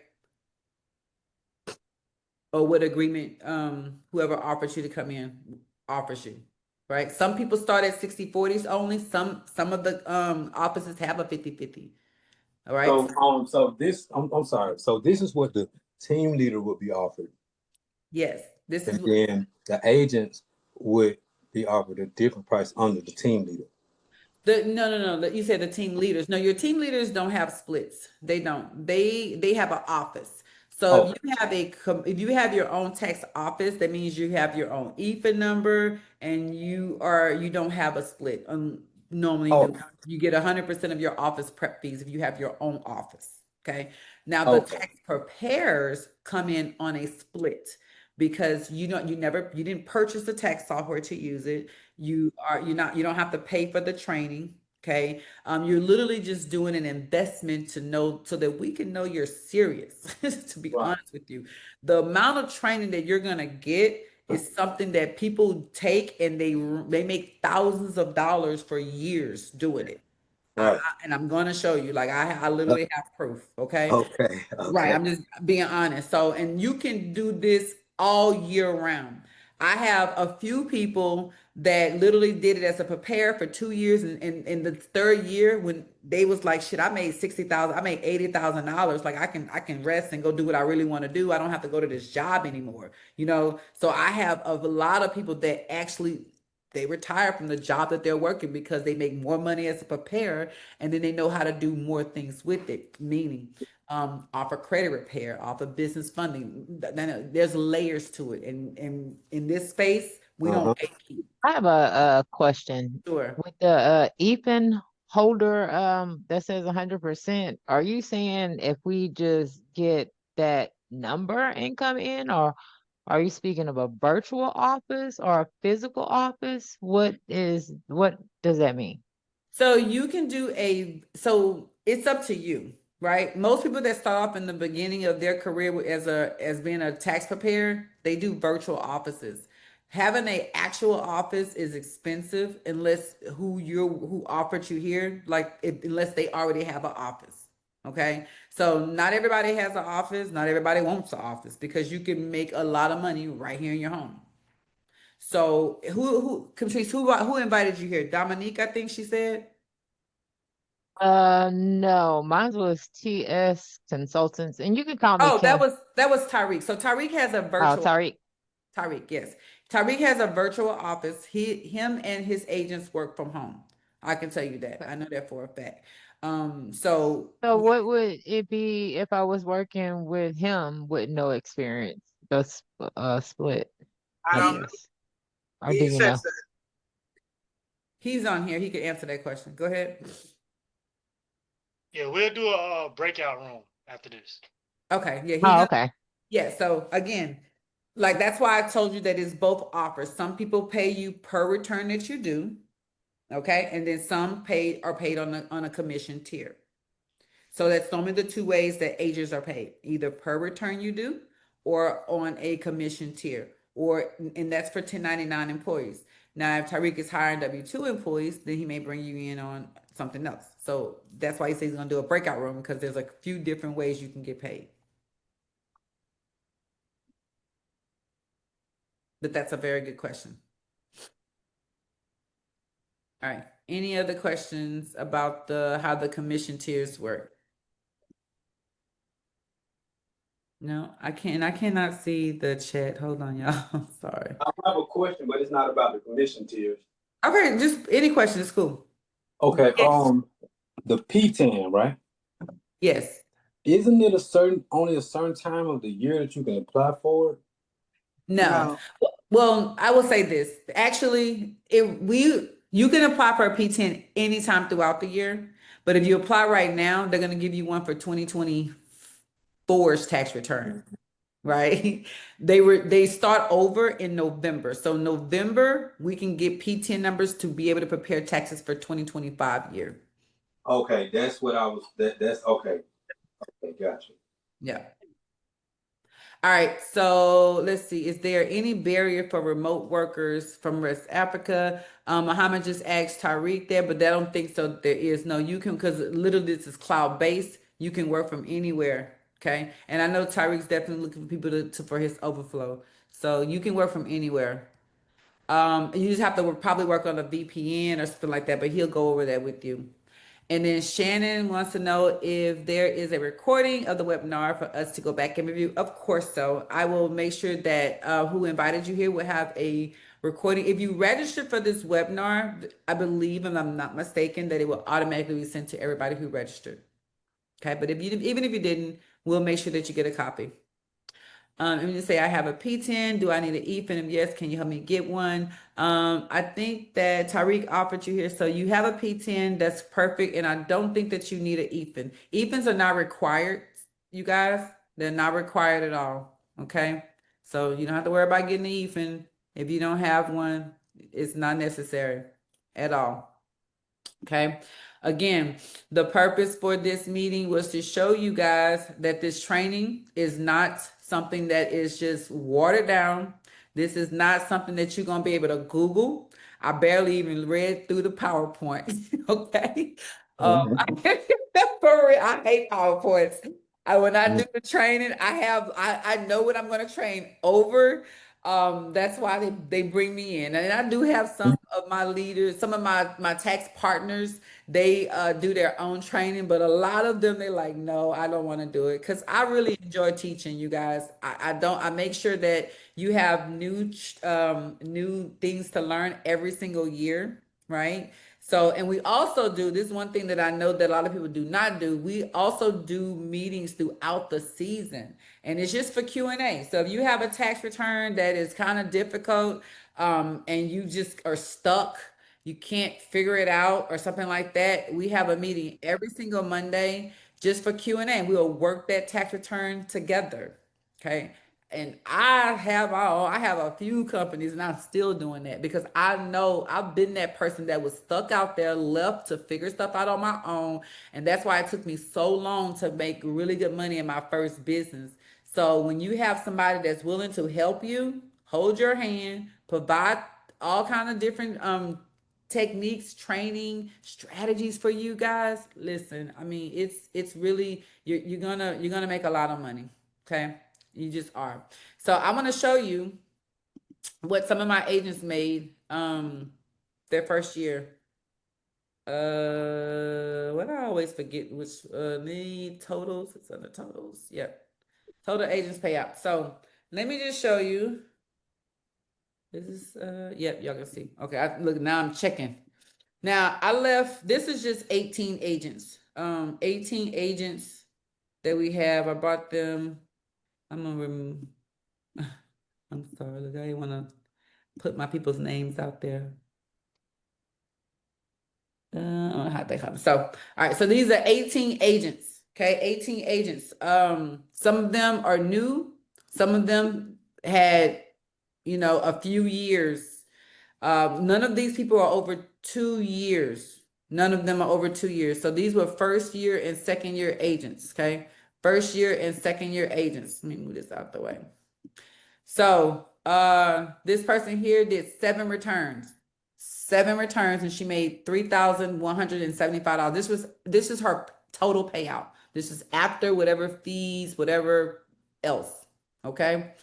Or what agreement whoever offers you to come in offers you, right? Some people start at 60-40s only. Some of the offices have a 50-50. All right. I'm sorry. So this is what the team leader would be offered, Yes, this is and then the agents would be offered a different price under the team leader. no. You said the team leaders. No, your team leaders don't have splits. They don't. They have an office. So Oh, if you have your own tax office, that means you have your own EFA number, and you don't have a split. Normally, oh, you get 100% of your office prep fees if you have your own office. Okay. Now the okay. tax preparers come in on a split because you didn't purchase the tax software to use it. You don't have to pay for the training. Okay. You're literally just doing an investment to know so that we can know you're serious, to be Right. honest with you. The amount of training that you're gonna get is something that people take and they make thousands of dollars for years doing it. Right. And I'm gonna show you, like I Uh, literally have proof, okay? Okay. Right, Okay. I'm just being honest. So, and you can do this all year round. I have a few people that literally did it as a prepare for 2 years, and in the third year, when they was like, "Shit, I made 60,000, I made $80,000. Like I can rest and go do what I really want to do. I don't have to go to this job anymore." So I have a lot of people that actually they retire from the job that they're working because they make more money as a preparer, and then they know how to do more things with it. Meaning offer credit repair, offer business funding. There's layers to it, and in this space, we don't Uh-huh. gatekeep. I have a question. Sure. With the EPIN holder that says 100%, are you saying if we just get that number and come in, or are you speaking of a virtual office or a physical office? What does that mean? So you can so it's up to you, right? Most people that start off in the beginning of their career as being a tax preparer, they do virtual offices. Having a actual office is expensive unless who offered you here, unless they already have an office. Okay. So not everybody has an office, not everybody wants an office because you can make a lot of money right here in your home. So Catrice, who invited you here? Dominique, I think she said. No, mine was TS Consultants, and you can call me Oh, that Kim. was Tariq. So Tariq has a Oh, virtual Tariq. Tariq, yes. Tariq has a virtual office. Him and his agents work from home. I can tell you that. I know that for a fact. So So what would it be if I was working with him with no experience? Split, I I don't know. guess. Or do He you says know? that, he's on here. He could answer that question. Go ahead. Yeah, we'll do a breakout room after this. Okay. Yeah, Oh, okay. yeah. So again, like that's why I told you that it's both offers. Some people pay you per return that you do. Okay. And then some are paid on a commission tier. So that's normally the two ways that agents are paid, either per return you do or on a commission tier, and that's for 1099 employees. Now, if Tariq is hiring W-2 employees, then he may bring you in on something else. So that's why he says he's going to do a breakout room because there's a few different ways you can get paid. But that's a very good question. All right. Any other questions about how the commission tiers work? No, I can't. I cannot see the chat. Hold on, y'all. I'm sorry. I have a question, but it's not about the commission tiers. Okay, just any question is cool. Okay. Yes. The P10, right? Yes. Isn't it only a certain time of the year that you can apply for it? No. no. Well, I will say this. Actually, you can apply for a P10 anytime throughout the year, but if you apply right now, they're going to give you one for 2024's tax return, right? They start over in November. So November, we can get P10 numbers to be able to prepare taxes for 2025 year. Okay, that's what I was. That's okay. Okay, gotcha. Yeah. All right, so let's see. Is there any barrier for remote workers from West Africa? Muhammad just asked Tariq there, but I don't think so. There is no. You can because literally this is cloud based. You can work from anywhere. Okay, and I know Tariq's definitely looking for people for his overflow, so you can work from anywhere. You just have to probably work on a VPN or something like that, but he'll go over that with you. And then Shannon wants to know if there is a recording of the webinar for us to go back and review. Of course, so I will make sure that who invited you here will have a recording. If you registered for this webinar, I believe, and I'm not mistaken, that it will automatically be sent to everybody who registered. Okay, but even if you didn't, we'll make sure that you get a copy. Let me just say I have a P10. Do I need an E-fin? Yes. Can you help me get one? I think that Tariq offered you here. So you have a P10. That's perfect. And I don't think that you need an E-fin. E-fins are not required, you guys. They're not required at all. Okay. So you don't have to worry about getting an E-fin. If you don't have one, it's not necessary at all. Okay. Again, the purpose for this meeting was to show you guys that this training is not something that is just watered down. This is not something that you're going to be able to Google. I barely even read through the PowerPoint. Okay. For real, I hate PowerPoints. When I do the training, I know what I'm going to train over. That's why they bring me in. And I do have some of my leaders, some of my tax partners, they do their own training, but a lot of them, they're like, no, I don't want to do it. Because I really enjoy teaching you guys. I make sure that you have new things to learn every single year, right? So, and we also do this one thing that I know that a lot of people do not do. We also do meetings throughout the season, and it's just for Q&A. So if you have a tax return that is kind of difficult, and you just are stuck, you can't figure it out or something like that, we have a meeting every single Monday just for Q&A. We'll work that tax return together. Okay. And I have a few companies and I'm still doing that because I know I've been that person that was stuck out there, left to figure stuff out on my own. And that's why it took me so long to make really good money in my first business. So when you have somebody that's willing to help you, hold your hand, provide all kind of different techniques, training, strategies for you guys, listen, I mean, it's really you're gonna make a lot of money. Okay. You just are. So I'm going to show you what some of my agents made their first year. What I always forget which need totals. It's under totals. Yep. Total agents payout. So let me just show you. This is yep, y'all can see. Okay, look, now I'm checking. Now I left, this is just 18 agents. 18 agents that we have. I brought them. I'm gonna remove. I'm sorry, look, I didn't want to put my people's names out there. I don't know how they come. So, all right, so these are 18 agents. Okay, 18 agents. Some of them are new, some of them had, a few years. None of these people are over 2 years. None of them are over 2 years. So these were first year and second year agents. Okay, first year and second year agents. Let me move this out the way. So this person here did 7 returns, and she made $3,175. This is her total payout. This is after whatever fees, whatever else. Okay.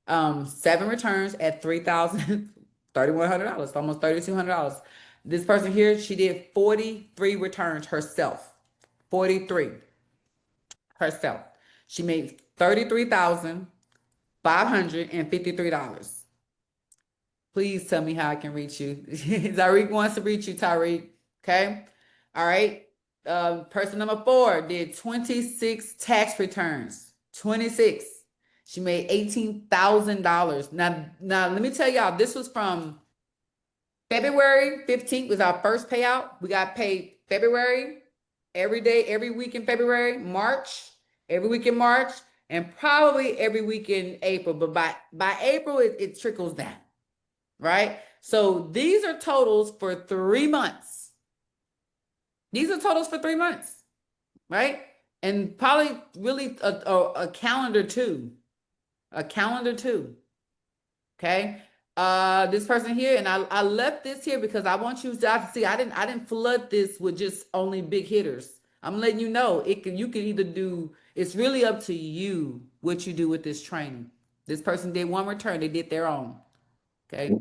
7 returns at $3,100, almost $3,200. This person here, she did 43 returns herself. 43 herself. She made $33,553. Please tell me how I can reach you. Tariq wants to reach you, Tariq. Okay. All right. Person number 4 did 26 tax returns. 26. She made $18,000. Now, let me tell y'all, this was from February 15th was our first payout. We got paid February, every day, every week in February, March, every week in March, and probably every week in April. But by April, it trickles down, right? So these are totals for 3 months. These are totals for 3 months, right? And probably really a calendar too. A calendar too. Okay. This person here, and I left this here because I want you to see. I didn't flood this with just only big hitters. I'm letting you know you can either do. It's really up to you what you do with this training. This person did 1 return. They did their own. Okay,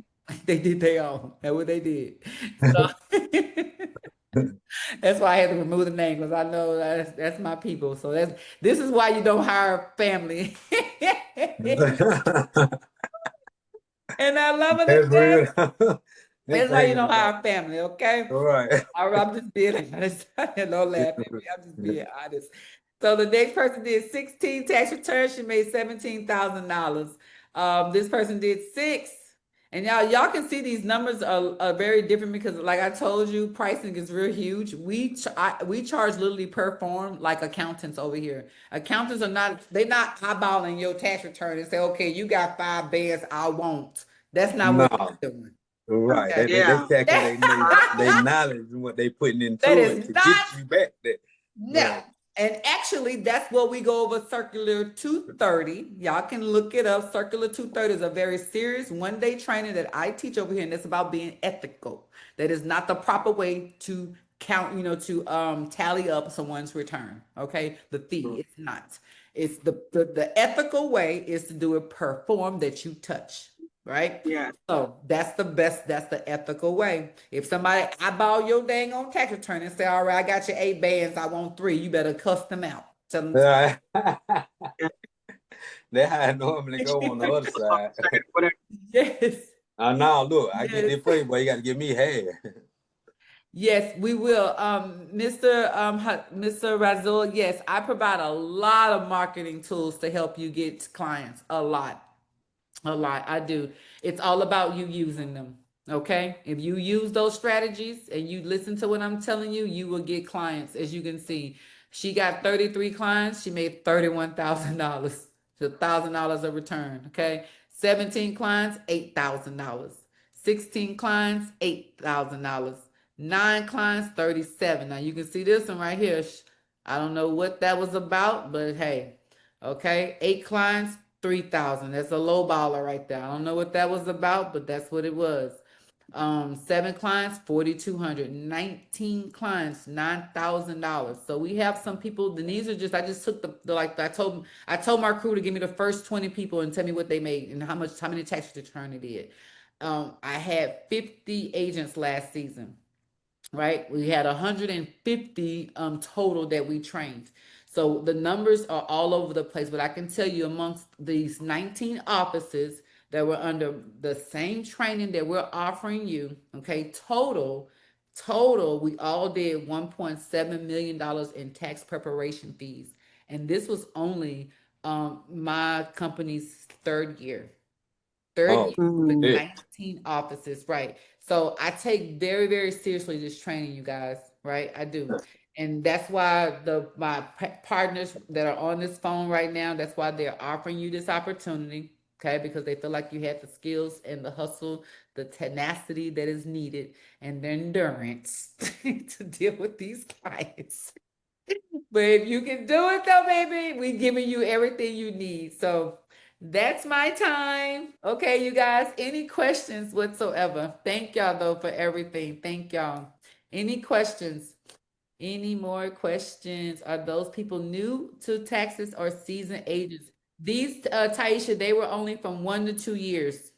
they did their own. That's what they did. So that's why I had to remove the name because I know that's my people. So this is why you don't hire family. And I love it. That's real. That's why you don't hire family, okay? All right. I'm just being honest. Don't laugh at me. I'm just being honest. So the next person did 16 tax returns. She made $17,000. This person did 6. And y'all can see these numbers are very different because, like I told you, pricing is real huge. We charge literally per form, like accountants over here. Accountants are they're not eyeballing your tax return and say, okay, you got 5 bands, I won't. That's not what No. they're doing. Right. Okay. They Yeah. calculate they knowledge and what they putting That into it is to not get you back there. no. Right. And actually, that's what we go over Circular 230. Y'all can look it up. Circular 230 is a very serious one-day training that I teach over here, and it's about being ethical. That is not the proper way to count, to tally up someone's return. Okay, the fee. It's not. It's the ethical way is to do it per form that you touch. Right? Yeah. So that's the best, that's the ethical way. If somebody eyeball your dang on tax return and say, all right, I got your 8 bands, I want 3, you better cuss them out. Tell them Right. That's how I normally go on the other side. Whatever. yes. Now look, I get Yes. this for you, but you got to give me half. Yes, we will. Mr. Razul, yes, I provide a lot of marketing tools to help you get clients. A lot. A lot. I do. It's all about you using them. Okay. If you use those strategies and you listen to what I'm telling you, you will get clients. As you can see, she got 33 clients. She made $31,000. So $1,000 a return. Okay. 17 clients, $8,000. 16 clients, $8,000. 9 clients, 37. Now you can see this one right here. I don't know what that was about, but hey, okay. 8 clients, 3,000. That's a low baller right there. I don't know what that was about, but that's what it was. 7 clients, 4,200. 19 clients, $9,000. So we have some people, and these are just, I just took like I told my crew to give me the first 20 people and tell me what they made and how many tax return they did. I had 50 agents last season. Right, we had 150 total that we trained. So the numbers are all over the place, but I can tell you amongst these 19 offices that were under the same training that we're offering you, okay, total, we all did $1.7 million in tax preparation fees. And this was only my company's third year. Third Oh, year with yeah. 19 offices, right? So I take very, very seriously this training, you guys, right? I do. And that's why my partners that are on this phone right now, that's why they're offering you this opportunity, okay? Because they feel like you have the skills and the hustle, the tenacity that is needed, and the endurance to deal with these clients. But if you can do it though, baby, we giving you everything you need. So that's my time. Okay, you guys, any questions whatsoever? Thank y'all though for everything. Thank y'all. Any questions? Any more questions? Are those people new to taxes or seasoned agents? These, Taisha, they were only from 1 to 2 years.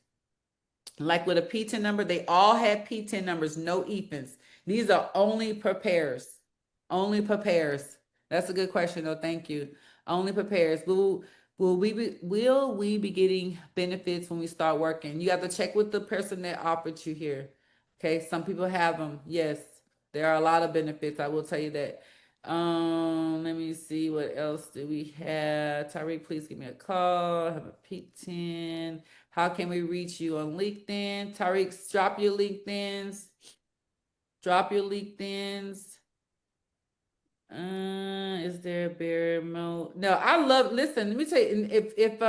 Like with a P10 number, they all had P10 numbers, no EFINs. These are only prepares. Only prepares. That's a good question, though. Thank you. Only prepares. Will we be getting benefits when we start working? You have to check with the person that offered you here. Okay, some people have them. Yes, there are a lot of benefits. I will tell you that. Let me see what else do we have. Tariq, please give me a call. I have a P10. How can we reach you on LinkedIn? Tariq, drop your LinkedIns. Drop your LinkedIns. Is there a bear mode? No, I love, listen, let me tell you, if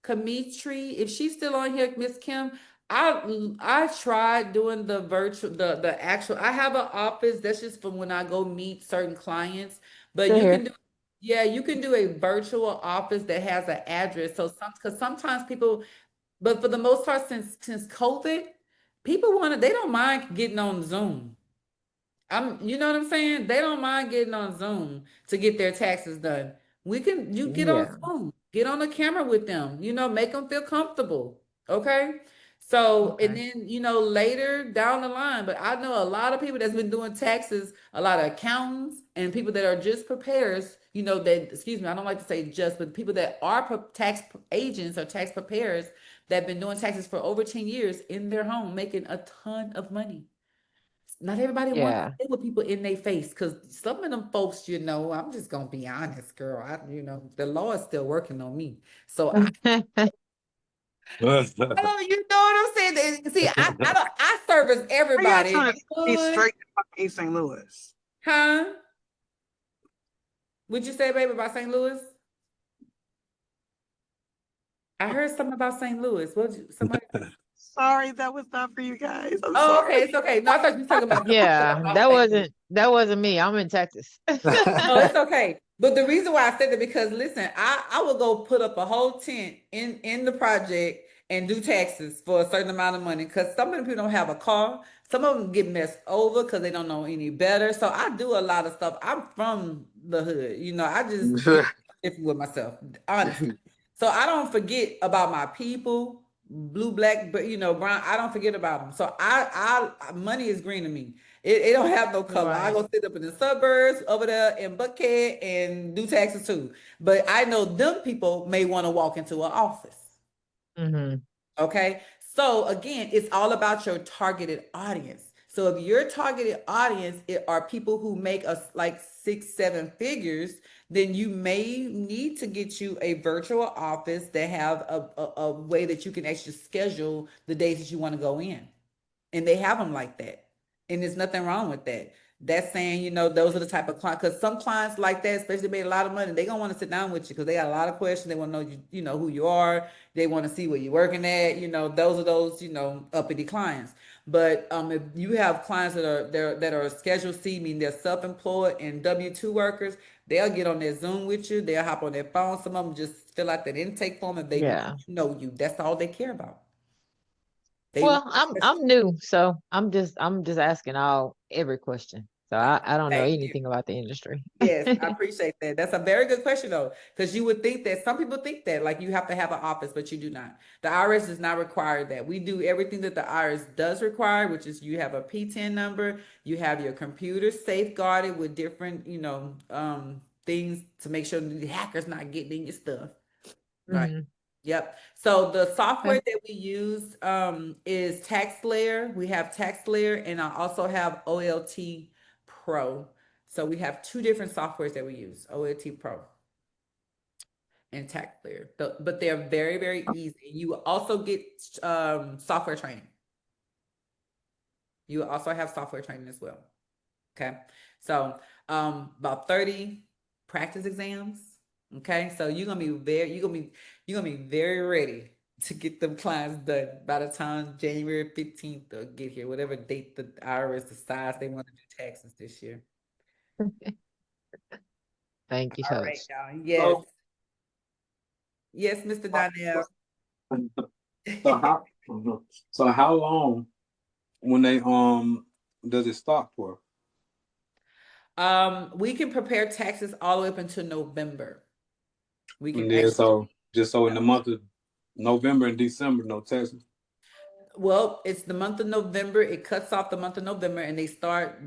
Kamitri, if she's still on here, Miss Kim, I tried doing the virtual, the actual, I have an office that's just for when I go meet certain clients, but Still you here. can do, yeah, you can do a virtual office that has an address. So because sometimes people, but for the most part, since COVID, people they don't mind getting on Zoom. You know what I'm saying? They don't mind getting on Zoom to get their taxes done. You get on Yeah. Zoom, get on the camera with them, make them feel comfortable. Okay. So, and Okay. then, later down the line, but I know a lot of people that's been doing taxes, a lot of accountants and people that are just preparers, excuse me, I don't like to say just, but people that are tax agents or tax preparers that have been doing taxes for over 10 years in their home, making a ton of money. Not everybody wants to Yeah. deal with people in their face because some of them folks, I'm just gonna be honest, girl. The law is still working on me. So you know what I'm saying? See, I don't I service How y'all everybody. trying to be Good. straight to East St. Louis? Huh? What'd you say, baby, about St. Louis? I heard something about St. Louis. Somebody? Sorry, that was not for you guys. I'm Oh, sorry. okay, it's okay. No, I thought you were talking about Yeah, that wasn't me. I'm in Texas. No, it's okay. But the reason why I said that because listen, I will go put up a whole tent in the project and do taxes for a certain amount of money because some of the people don't have a car. Some of them get messed over because they don't know any better. So I do a lot of stuff. I'm from the hood, I just be different with myself, honestly. So I don't forget about my people, blue, black, but brown. I don't forget about them. So money is green to me. It don't have no color. I Right. go sit up in the suburbs over there in Buckhead and do taxes too. But I know them people may want to walk into an office. hmm Okay. So again, it's all about your targeted audience. So if your targeted audience are people who make us like 6, 7 figures, then you may need to get you a virtual office that have a way that you can actually schedule the days that you want to go in. And they have them like that. And there's nothing wrong with that. That's saying, those are the type of clients, because some clients like that, especially made a lot of money, they gonna want to sit down with you because they got a lot of questions. They want to know who you are. They want to see where you're working at. Those are those, uppity clients. But if you have clients that are scheduled C, meaning they're self-employed and W-2 workers, they'll get on their Zoom with you. They'll hop on their phone. Some of them just fill out that intake form if they want Yeah. to know you. That's all they care about. They want Well, I'm new, so I'm just asking every question. So I don't know Thank you. anything about the industry. Yes, I appreciate that. That's a very good question though, because you would think that some people think that like you have to have an office, but you do not. The IRS does not require that. We do everything that the IRS does require, which is you have a P10 number, you have your computer safeguarded with different, things to make sure the hackers not getting in your stuff. Right. Mhm. Yep. So the Okay. software that we use is TaxSlayer. We have TaxSlayer, and I also have OLT Pro. So we have two different softwares that we use, OLT Pro and TaxSlayer. But they're very, very easy. You will also get software training. You will also have software training as well. Okay. So about 30 practice exams. Okay. So you're gonna be very ready to get them clients done by the time January 15th or get here, whatever date the IRS decides they want to do taxes this year. Thank you, All right, Coach. y'all. Yes. So, Yes, Mr. Donnell. so how so how long when they does it stop for? We can prepare taxes all the way up until November. We can And then actually so just so in the month of November and December, no taxes. Well, it's the month of November. It cuts off the month of November, and they start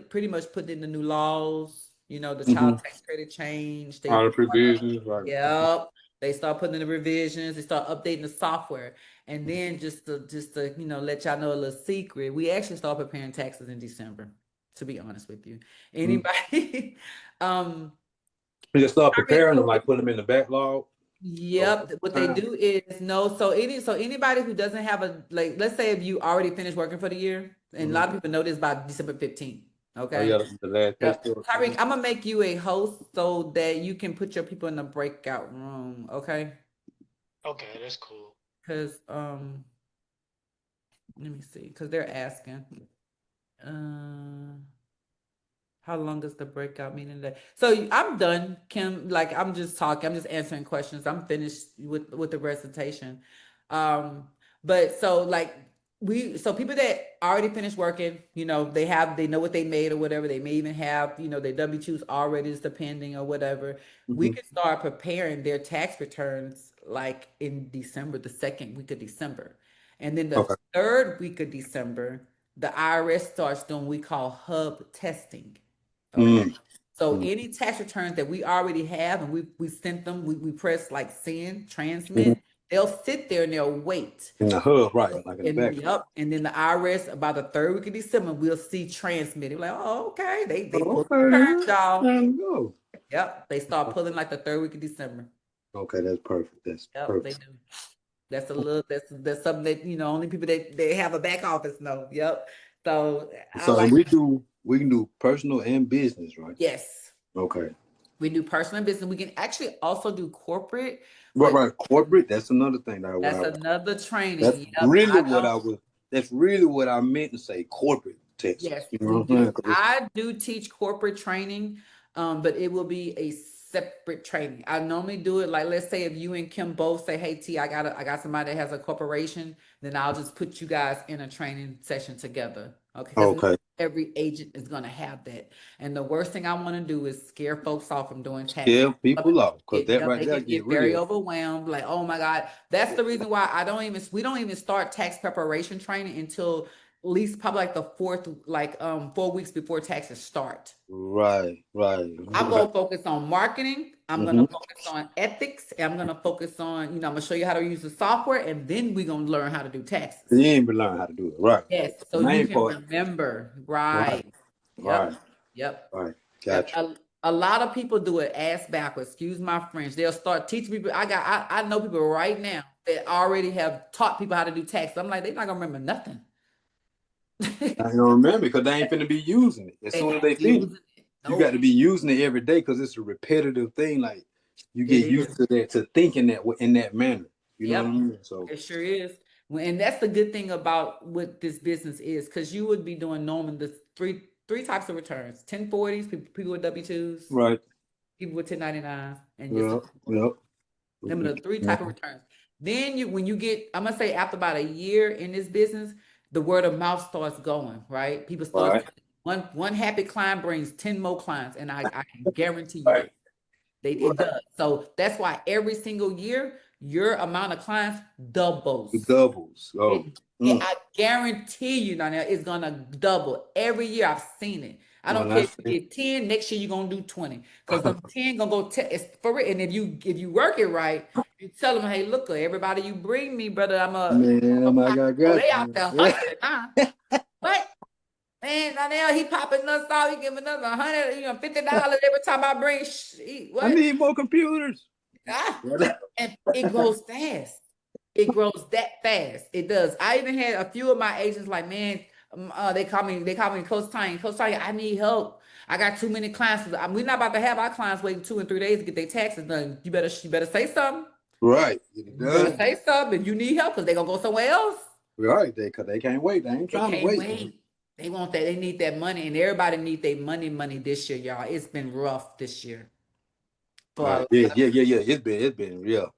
pretty much putting in the new laws. The child tax credit change. All the provisions, right? Yep. They start putting in the revisions. They start updating the software, and then just to let y'all know a little secret, we actually start preparing taxes in December. To be honest with you, anybody, You just start I preparing them, like put them in the backlog. Yep. What they do is no. So anybody who doesn't have let's say if you already finished working for the year, and a lot of people know this by December 15th. Oh Okay. yeah, the last pay Yep. stub. Tyreek, I'm gonna make you a host so that you can put your people in the breakout room. Okay. Okay, that's cool. Because let me see. Because they're asking. How long is the breakout meeting today? So I'm done, Kim. Like I'm just talking. I'm just answering questions. I'm finished with the recitation. But so like so people that already finished working, they know what they made or whatever. They may even have their W-2s already is depending or whatever. We can start preparing their tax returns like in December, the second week of December, and then the third week of December, the IRS starts doing what we call hub testing. Okay. So any tax returns that we already have and we sent them, we press like send, transmit, they'll sit there and they'll wait. In the hub, right? Like in the And back. yep. And then the IRS about the third week of December, we'll see transmitted. Like, oh, okay. They pull the returns, y'all. There you go. Yep. They start pulling like the third week of December. Okay, that's perfect. That's Yep, they perfect. do. That's something that only people that they have a back office know. Yep. So I So like we can do personal and business, right? yes. Okay. We do personal business. We can actually also do corporate, Right, but right. Corporate. That's another thing that that's I another training. that's Yep, really I what don't. I was. That's really what I meant to say. Corporate Yes, Texas. You know we what I'm saying? do. 'Cause I do teach corporate training, but it will be a separate training. I normally do it like, let's say if you and Kim both say, "Hey T, I got somebody that has a corporation," then I'll just put you guys in a training session together. Okay, because not okay. every agent is gonna have that. And the worst thing I want to do is scare folks off from doing taxes. Scare people off because that Yep, right they there can get get very real. overwhelmed. Like, oh my God. That's the reason why we don't even start tax preparation training until at least probably like the fourth, like 4 weeks before taxes start. Right, right, I'm right. gonna focus on marketing. I'm Mm-hmm. gonna focus on ethics. And I'm gonna focus on, I'm gonna show you how to use the software, and then we're gonna learn how to do taxes. You ain't been learning how to do it. Right. Yes, That's the so you main can part. remember. Right, Right. right, Yep. Yep. right. Yep. Gotcha. A lot of people do it ass backwards. Excuse my French. They'll start teaching people. I know people right now that already have taught people how to do tax. I'm like, they're not gonna remember nothing. I don't remember because they ain't finna be using it as They're soon as not they finish. using it. You got to Nope. be using it every day because it's a repetitive thing. Like you It get used is. to that, to thinking that in that manner. You know what I Yep. mean? So It sure is. And that's the good thing about what this business is, because you would be doing normally the three types of returns: 1040s, people with W-2s, right. people with 1099s, and Yeah. yourself. Yeah. Them are the three Yeah. type of returns. Then when you get, I'm gonna say after about a year in this business, the word of mouth starts going, right? People start Right. telling one happy client brings 10 more clients, and I can guarantee you Right. that. It does. So that's why every single year your amount of clients The doubles. doubles. Oh. I guarantee you now it's gonna double every year. I've seen it. I Well, don't care if that's you did 10, next year you're gonna do 20. Because them 10 gonna go it's for it. And if you work it right, you tell them, hey, look, everybody you bring me, brother, I'm a man. My God, oh, got they out you. there Yeah. hustling, huh? What? Man, now he popping us out, he giving us $150 every time I bring I what? need more computers. Ah, and it grows fast. It grows that fast. It does. I even had a few of my agents like, man, they call me Coach Tanya. Coach Tanya, I need help. I got too many clients. We're not about to have our clients waiting 2 and 3 days to get their taxes done. You better say something. Right. Get it You better done. say something. If you need help, because they're gonna go somewhere else. Right. Because they can't wait. They ain't They trying to can't wait, man. wait. They want that. They need that money, and everybody need their money this year, y'all. It's been rough this year for a Right. lot. Yeah. Yeah. Yeah. Yeah. It's been real.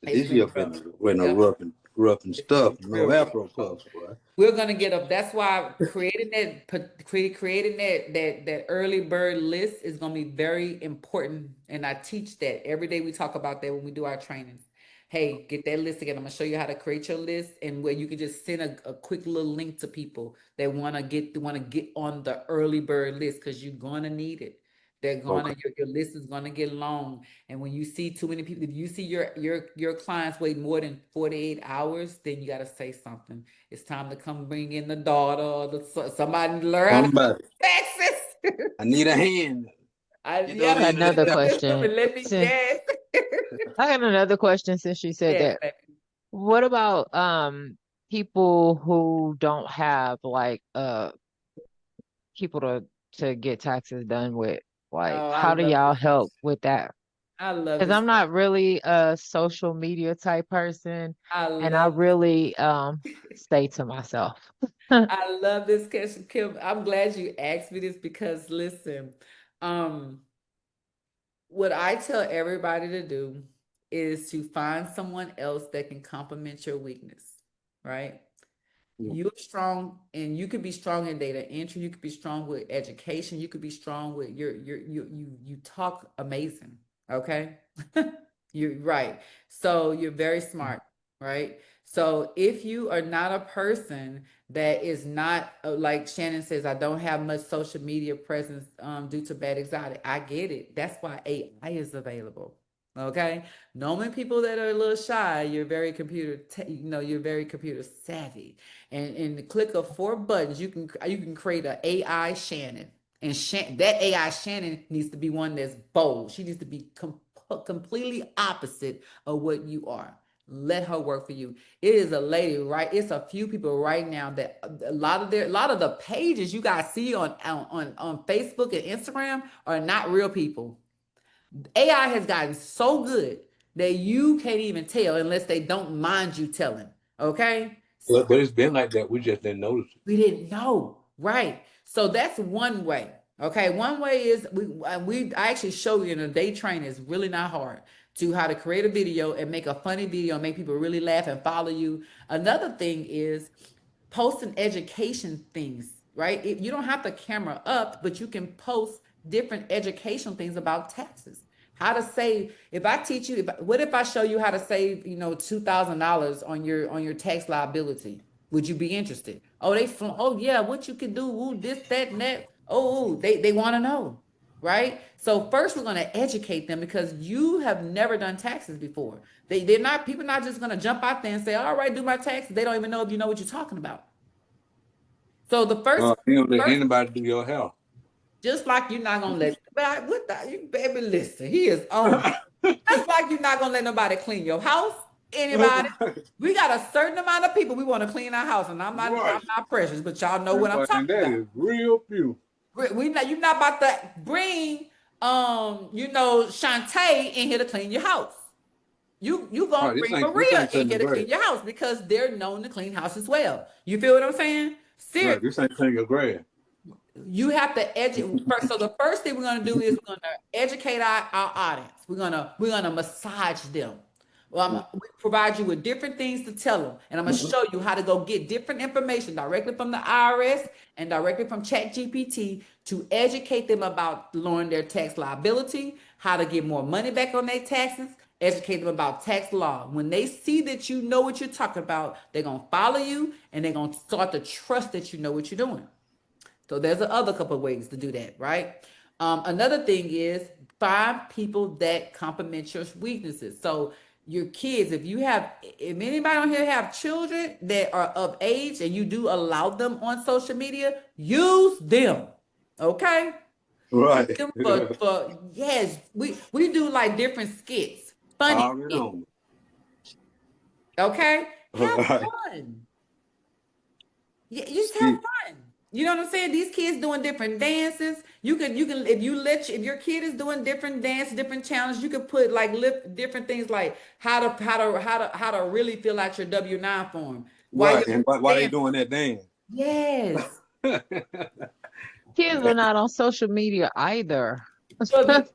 It's This been year rough. been a Yep. rough and It's been stuff. No real rough. Afro So puffs, boy. we're gonna get up. That's why creating that early bird list is gonna be very important. And I teach that every day. We talk about that when we do our trainings. Hey, get that list again. I'm gonna show you how to create your list, and where you can just send a quick little link to people that wanna get on the early bird list, because you're gonna need it. They're Okay. gonna your list is gonna get long. And when you see too many people, if you see your clients wait more than 48 hours, then you gotta say something. It's time to come bring in the daughter or somebody to learn how to Somebody. Texas. I need a hand. Get I those got Yep. in the another chat. question. Let me yes. I got another question since you said Yes, that. baby. What about people who don't have like people to get taxes done with? Like, Oh, I how do love y'all this help question. with that? I love Because this I'm not question. really a social media type person, I and I love this. really stay to myself. I love this question, Kim. I'm glad you asked me this, because listen, um, what I tell everybody to do is to find someone else that can complement your weakness, right? You're strong, and you could be strong in data entry. You could be strong with education. You could be strong with you talk amazing. Okay. You're right. So you're very smart, right? So if you are not a person that is not like Shannon says, I don't have much social media presence due to bad exotic. I get it. That's why AI is available. Okay. Normally people that are a little shy, you're very you're very computer savvy. And in the click of 4 buttons, you can create an AI Shannon. And that AI Shannon needs to be one that's bold. She needs to be completely opposite of what you are. Let her work for you. It is a lady, right? It's a few people right now that a lot of the pages you guys see on Facebook and Instagram are not real people. AI has gotten so good that you can't even tell unless they don't mind you telling. Okay. But it's been like that. We just didn't notice it. We didn't know, right? So that's one way. Okay, one way is I actually show you in a day training. It's really not hard to how to create a video and make a funny video and make people really laugh and follow you. Another thing is posting education things, right? You don't have the camera up, but you can post different educational things about taxes. How to save. If I teach you, what if I show you how to save, $2,000 on your tax liability? Would you be interested? Oh, oh yeah, what you can do, ooh, this, that, and that. Oh, they want to know, right? So first we're going to educate them because you have never done taxes before. They're not, people not just going to jump out there and say, all right, do my taxes. They don't even know if you know what you're talking about. So the first, You don't let anybody do your hair. just like you're not gonna let, what the, you baby, listen, he is on. Just like you're not gonna let nobody clean your house. Anybody? We got a certain amount of people we want to clean our house, and I'm not precious, but y'all know what I'm And talking that about. is real few. You're not about to bring Shantae in here to clean your house. You gonna bring Maria in here to clean your house because they're known to clean house as well. You feel what I'm saying? Seriously. Right, this ain't clean your grass. You have to educate first. So the first thing we're gonna do is we're gonna educate our audience. We're gonna massage them. Well, we provide you with different things to tell them, and I'm gonna show you how to go get different information directly from the IRS and directly from ChatGPT to educate them about lowering their tax liability, how to get more money back on their taxes, educate them about tax law. When they see that you know what you're talking about, they're gonna follow you and they're gonna start to trust that you know what you're doing. So there's another couple of ways to do that, right? Another thing is find people that complement your weaknesses. So your kids, if anybody on here have children that are of age and you do allow them on social media, use them. Okay? Right. Use them yes, we do like different skits, funny skits. Okay? Have fun. Yeah, you just have fun. You know what I'm saying? These kids doing different dances. You can if your kid is doing different dance, different challenges, you could put like different things like how to really fill out your W-9 form. Right, and why they doing that dance? Yes. Kids are not on social media either. So that's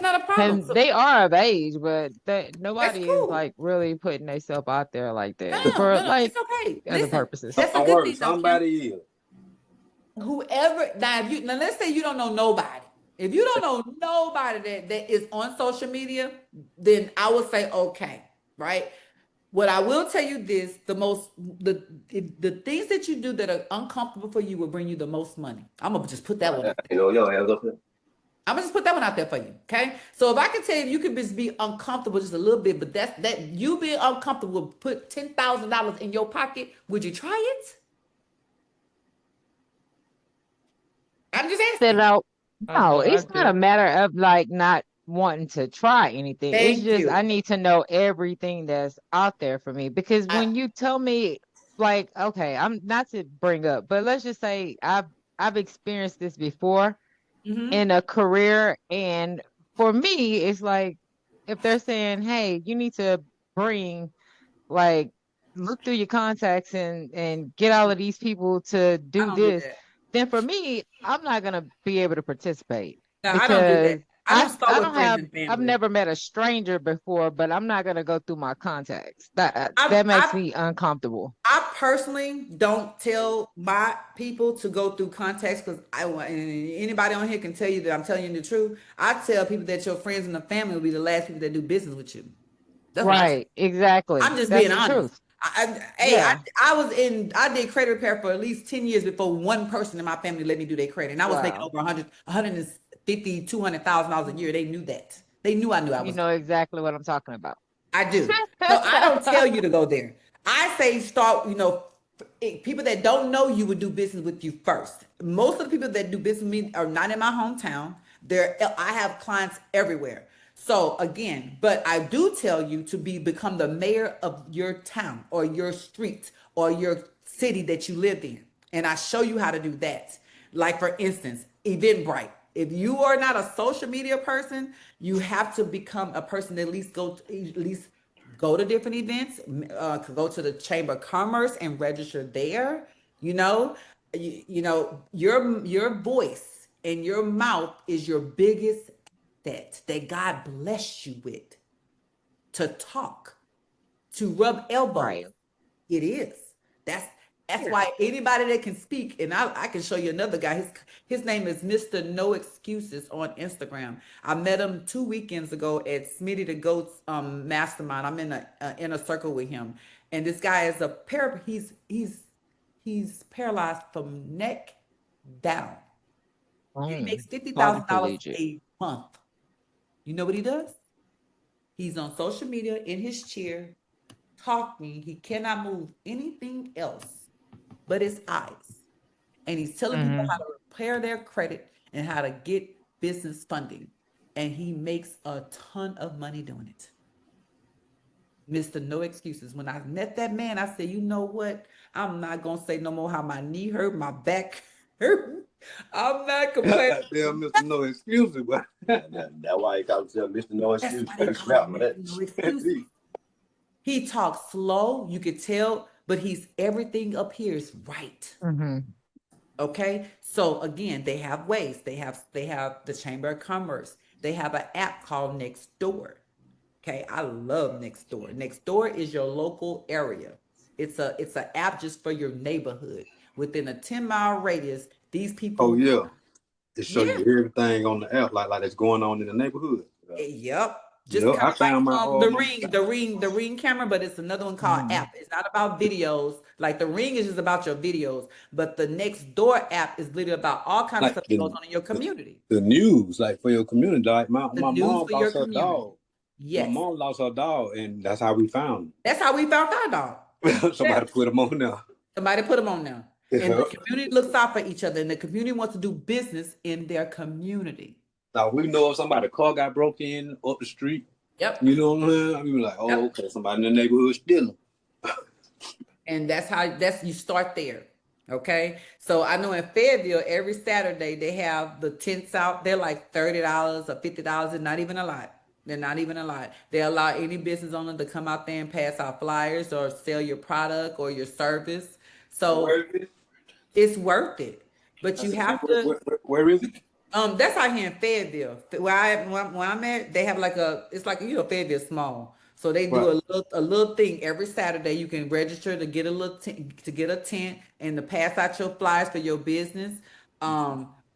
not a problem. And they are of age, but That's nobody is cool. like really putting themselves out there like that No, for like it's okay. other Listen, purposes. that's a good thing. Somebody is. Whoever now let's say you don't know nobody. If you don't know nobody that is on social media, then I would say okay, right? What I will tell you this, the things that you do that are uncomfortable for you will bring you the most money. I'm gonna just put that one out there. I'm gonna just put that one out there for you. Okay. So if I can tell you can just be uncomfortable just a little bit, but that you being uncomfortable will put $10,000 in your pocket, would you try it? I'm just asking. No, it's not a matter of like not wanting to try anything. It's Thank just you. I need to know everything that's out there for me because when you tell me like, okay, I'm not to bring up, but let's just say I've experienced this before in a career, and for me, it's like if they're saying, "Hey, you need to bring like look through your contacts and get all of these people to I do don't do this," that. then for me, I'm not gonna be able to participate No, I don't do that. because I don't start I with don't friends have and I've family. never met a stranger before, but I'm not gonna go through my contacts. I, That makes I me uncomfortable. I personally don't tell my people to go through contacts because and anybody on here can tell you that I'm telling you the truth. I tell people that your friends and the family will be the last people that do business with you. That's what I say. Right, exactly. I'm just That's being the honest. truth. Hey, Yeah. I did credit repair for at least 10 years before one person in my family let me do their credit. And I was making Wow. over 150, $200,000 a year. They knew that. They knew I knew I You was know doing. exactly what I'm talking about. I do. So I don't tell you to go there. I say start, people that don't know you would do business with you first. Most of the people that do business with me are not in my hometown. I have clients everywhere. So again, but I do tell you to become the mayor of your town or your street or your city that you live in. And I show you how to do that. Like for instance, Eventbrite. if you are not a social media person, you have to become a person that at least go to different events, go to the Chamber of Commerce and register there. You know, your voice and your mouth is your biggest asset that God bless you with to talk, to rub elbows. Right. It is. That's that's why anybody that can speak, and I can show you another guy. His name is Mr. No Excuses on Instagram. I met him 2 weekends ago at Smitty the Goat's mastermind. I'm in a inner circle with him, and this guy is he's paralyzed from neck down. He makes fifty thousand dollars Quadriplegic. a month. You know what he does? He's on social media in his chair talking. He cannot move anything else but his eyes. And he's telling people how to repair their credit and how to get business funding. And he makes a ton of money doing it. Mr. No Excuses. When I met that man, I said, you know what? I'm not going to say no more how my knee hurt, my back hurt. I'm not complaining. Damn, Mr. No Excuses, but That's why he calls himself Mr. No That's Excuse. why they call him Mr. No Excuses. He talks slow, you could tell, but everything up here is right. Mm-hmm. Okay, so again, they have ways. They have the Chamber of Commerce. They have an app called Nextdoor. Okay, I love Nextdoor. Nextdoor is your local area. It's an app just for your neighborhood. Within a 10-mile radius, these people. Oh yeah, it show Yeah. you everything on the app, like that's going on in the neighborhood. Yep. Just Yep, kind I of like found my the ring camera, but it's another one called app. It's not about videos. Like the ring is just about your videos, but the Nextdoor app is literally about all kinds of like stuff that goes on in your community. the news, like for your community. Like my The mom news for your lost her community. dog. My Yes, mom lost her dog, and that's how we found that's how we found our dog. him. Somebody put him on there. Somebody put them on there, and the Yeah. community looks out for each other, and the community wants to do business in their community. Now we know if somebody's car got broke in up the street. Yep. You know what I'm saying? I mean, like, oh, Yep. okay, somebody in the neighborhood stealing. And that's you start there. Okay. So I know in Fayetteville, every Saturday they have the tents out. They're like $30 or $50, and not even a lot. They're not even a lot. They allow any business owner to come out there and pass out flyers or sell your product or your service. So it's worth it. But you have to. Where is it? That's out here in Fayetteville. Where I'm at, they have it's like Fayetteville small, so they do a little thing every Saturday. You can register to get to get a tent and to pass out your flyers for your business.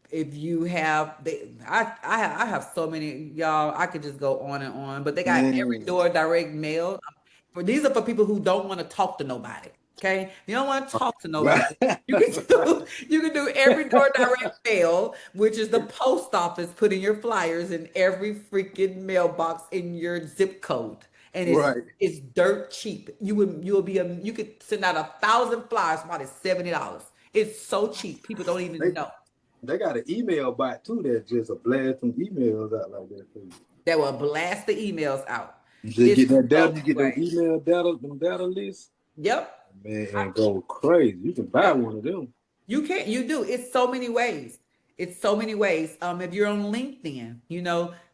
If you have, I have so many, y'all. I could just go on and on, but they got every door direct mail. These are for people who don't want to talk to nobody. Okay, if you don't want to talk to nobody, you can do every door direct mail, which is the post office putting your flyers in every freaking mailbox in your zip code, and it's dirt cheap. You could send out 1,000 flyers, about $70. It's so cheap, people don't even know. They got an email bot too that just a blast some emails out like that for you. That will blast the emails out. You just get that data, you get those email data, them data lists. Yep. Man, and go crazy. You can buy one of them. You can. You do. It's so many ways. It's so many ways. If you're on LinkedIn,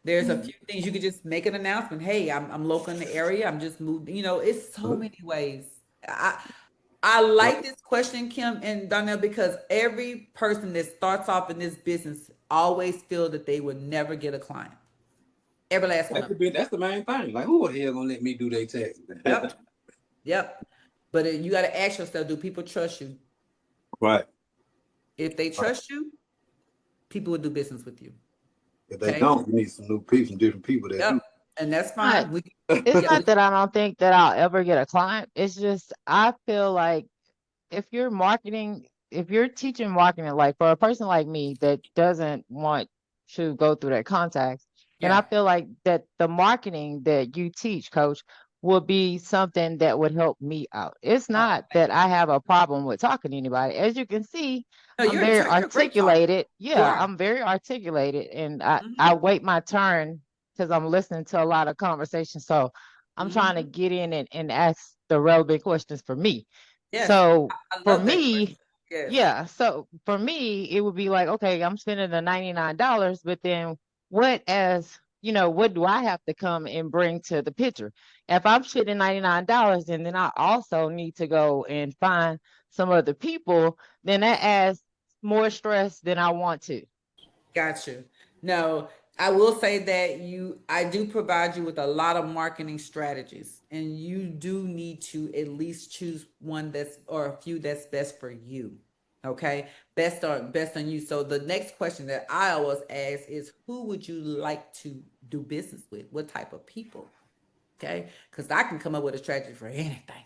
there's a few things you could just make an announcement. Hey, I'm local in the area. I'm just moved. It's so many ways. I like this question, Kim and Donnell, because every person that starts off in this business always feel that they would never get a client. Every last one. That's the main thing. Like, who the hell gonna let me do their taxes? Yep. Yep. But you got to ask yourself, do people trust you? Right. If they trust you, people will do business with you. If they don't, you need some new people, some different people that do. And that's fine. It's not that I don't think that I'll ever get a client. It's just I feel like if you're teaching marketing, like for a person like me that doesn't want to go through that contacts, and I feel like that the marketing that you teach, Coach, will be something that would help me out. It's not that I have a problem with talking to anybody. As you can see, I'm very articulated. Yeah, I'm very articulated, and I wait my turn because I'm listening to a lot of conversations. So I'm trying to get in and ask the relevant questions for me. Yes, so for me, Yes. Yeah. So for me, it would be like, okay, I'm spending the $99, but then what what do I have to come and bring to the picture? If I'm spending $99 and then I also need to go and find some other people, then that adds more stress than I want to. Got you. No, I will say that I do provide you with a lot of marketing strategies, and you do need to at least choose one or a few that's best for you. Okay, best on you. So the next question that I always ask is, who would you like to do business with? What type of people? Okay, because I can come up with a strategy for anything.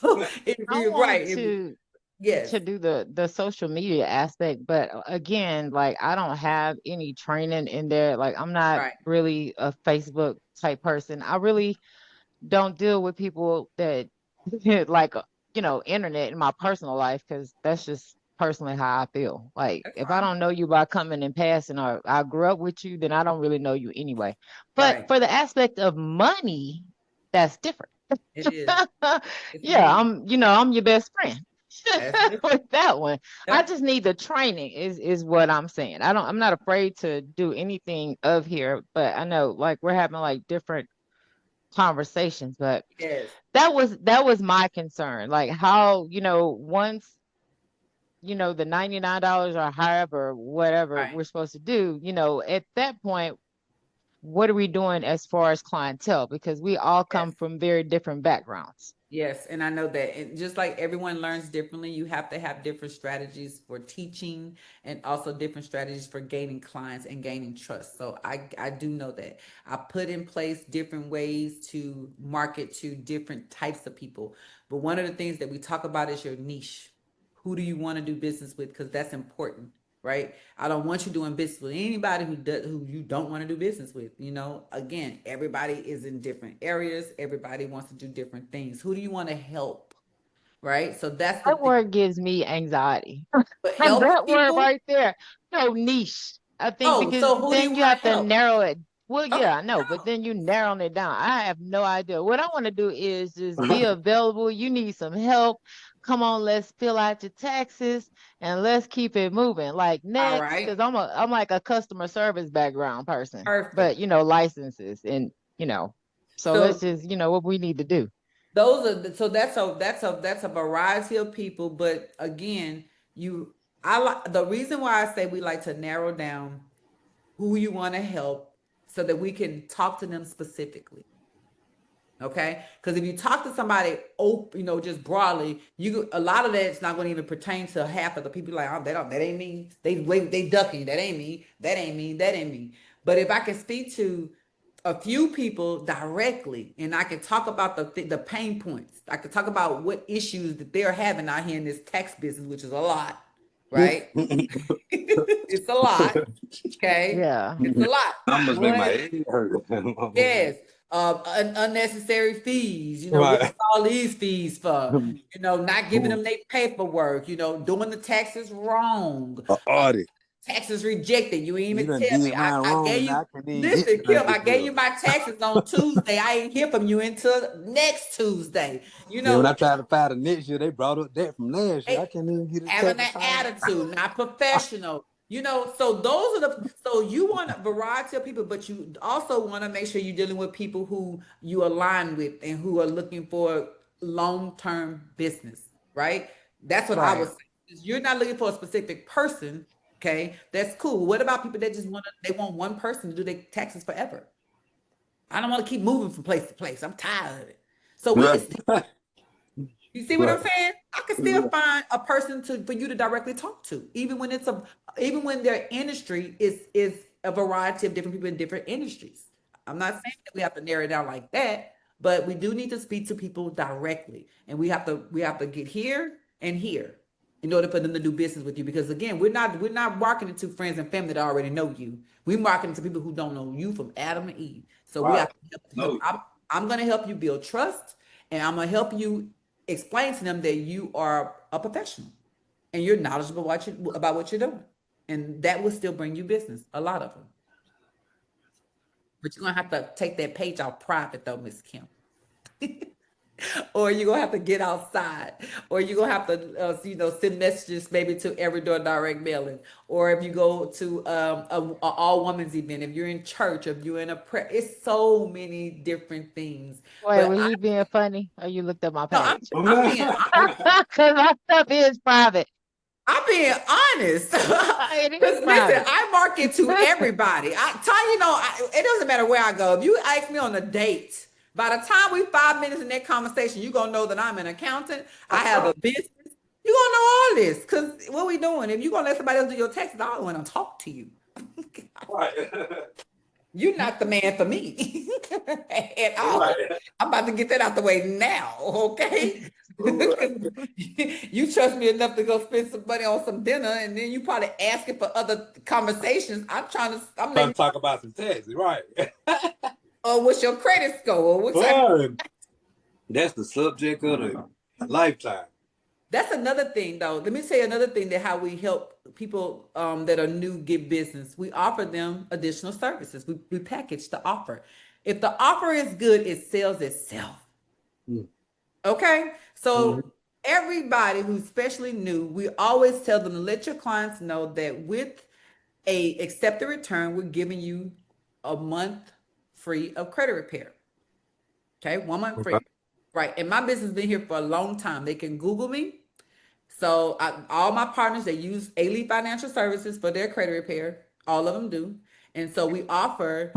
So, I you're want right. Yes, to do the social media aspect, but again, like I don't have any training in there. Like I'm not right. really a Facebook type person. I really don't deal with people that like internet in my personal life, because that's just personally how I feel. Like That's if I fine. don't know you by coming and passing, or I grew up with you, then I don't really know you anyway. But Right. for the aspect of money, that's different. It is. It's Yeah, me. I'm your best friend. That's different. With that one, I Yep. just need the training is what I'm saying. I'm not afraid to do anything of here, but I know like we're having like different conversations, but Yes. that was my concern. Like how, once the $99 or however whatever Right. we're supposed to do, at that point, what are we doing as far as clientele? Because we all Yes. come from very different backgrounds. Yes. And I know that. And just like everyone learns differently, you have to have different strategies for teaching and also different strategies for gaining clients and gaining trust. So I do know that. I put in place different ways to market to different types of people. But one of the things that we talk about is your niche. Who do you want to do business with? Because that's important, right? I don't want you doing business with anybody who you don't want to do business with. Again, everybody is in different areas. Everybody wants to do different things. Who do you want to help, right? So that's the That thing. word gives me anxiety. But And help that word people. right there, no niche. I think Oh, because so who do you then you want to have to help? narrow it. Well, Okay, yeah, I know, but then you narrowing it down. I have no idea. What I want to do is just be available. You need some help. Come on, let's fill out your taxes and let's keep it moving. Like all next, right, because I'm like a customer service background person, but perfect. licenses and so let's So just what we need to do. so that's a variety of people. But again, I like the reason why I say we like to narrow down who you want to help so that we can talk to them specifically. Okay, because if you talk to somebody open, just broadly, a lot of that's not going to even pertain to half of the people. Like, oh, that ain't me. They ducking. That ain't me. That ain't me. That ain't me. But if I can speak to a few people directly, and I can talk about the pain points, I can talk about what issues that they're having out here in this tax business, which is a lot, right? It's a lot. Okay, Yeah. it's a lot. Numbers make my One, head hurt. yes. Unnecessary fees. What is Right. all these fees for? Not giving them their paperwork. Doing the taxes wrong. Audit. Taxes rejected. You ain't You even done tell me. did I, mine I wrong gave and you. I can't even get Listen, to Kim. this I gave you bill. my taxes on Tuesday. I ain't hear from you until next Tuesday. Then when I tried to file the next year, they brought up that from last year. I Hey, can't even get a having tax that return. attitude, not professional. So those are so you want a variety of people, but you also want to make sure you're dealing with people who you align with and who are looking for long-term business, right? That's what I Right. was saying. You're not looking for a specific person, okay? That's cool. What about people that just they want one person to do their taxes forever? I don't want to keep moving from place to place. I'm tired of it. So we can Right. still you see what I'm Right. saying? I can still find a person for you to directly talk to, even when their industry is a variety of different people in different industries. I'm not saying that we have to narrow it down like that, but we do need to speak to people directly, and we have to get here and here in order for them to do business with you. Because again, we're not marketing to friends and family that already know you. We're marketing to people who don't know you from Adam and Eve. So we Right. have to help. No. I'm going to help you build trust, and I'm going to help you explain to them that you are a professional and you're knowledgeable about what you're doing. And that will still bring you business, a lot of them. But you're gonna have to take that page off private though, Miss Kim. or you're gonna have to get outside, or you're gonna have to, send messages maybe to every door direct mailing, or if you go to a all women's event, if you're in church, if you're in a prayer, it's so many different things. Wait, But was you being funny or you looked at my no, page? I'm being Because my stuff is private. I'm being honest. It is Because listen, private. I market to everybody. It doesn't matter where I go. If you ask me on a date, by the time we 5 minutes in that conversation, you're gonna know that I'm an accountant. I have a business. You're gonna know all this. Because what we doing? If you're gonna let somebody else do your taxes, I don't want to talk to you. Right. You're not the man for me at all. Right. I'm about to get that out the way now, okay? You trust me enough to go spend some money on some dinner, and then you probably asking for other conversations. I'm Trying letting to talk about some taxes, right? or what's your credit score? Or what type Boy, that's the subject of the lifetime. That's another thing, though. Let me say another thing that how we help people that are new get business. We offer them additional services. We package the offer. If the offer is good, it sells itself. Mm. Okay, so everybody who's especially new, we always tell them to let your clients know that with a accepted return, we're giving you a month free of credit repair. Okay, 1 month free. Okay. Right, and my business has been here for a long time. They can Google me. So all my partners, they use A-Leaf Financial Services for their credit repair. All of them do. And so we offer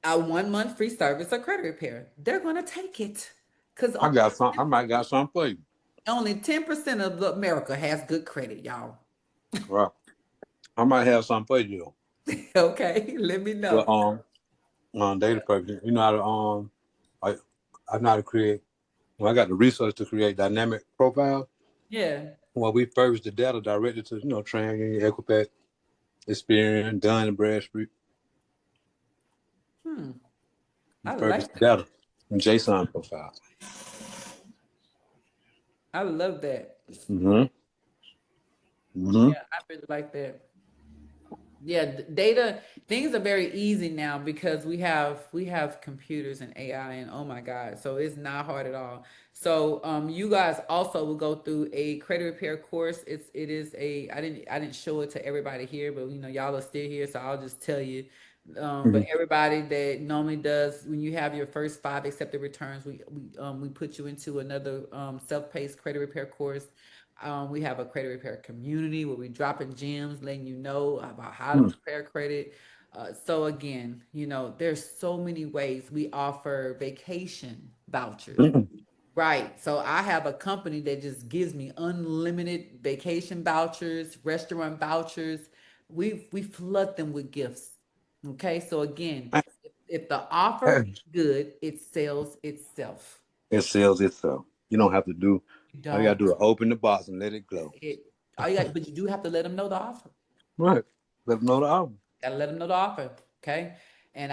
a 1 month free service of credit repair. They're going to take it because I got some. I might got some for you. only 10% of America has good credit, y'all. Right. I might have some for you. Okay, let me know. Well, on data purposes, you know how to I know how to create. Well, I got the research to create dynamic profiles. Yeah. Well, we furnished the data directly to TransUnion, Equifax, Experian, Dun and Bradstreet. We I furnished like the that. data in JSON profiles. I love that. Mm-hmm. Mm-hmm. Yeah, I really like that. Yeah, data things are very easy now because we have computers and AI, and oh my God, so it's not hard at all. So you guys also will go through a credit repair course. It is a I didn't show it to everybody here, but y'all are still here, so I'll just tell you. But everybody that normally does, when you have your first 5 accepted returns, we put you into another self-paced credit repair course. We have a credit repair community where we dropping gems, letting you know about how to repair credit. So again, there's so many ways we offer vacation vouchers. Mm-hmm. Right. So I have a company that just gives me unlimited vacation vouchers, restaurant vouchers. We flood them with gifts. Okay. So again, if the offer is good, it sells itself. It sells itself. You don't have to do. You All you gotta don't. do is open the box and let it That's glow. it. All you got, but you do have to let them know the offer. Right. Let them know the album. Gotta let them know the offer, okay? And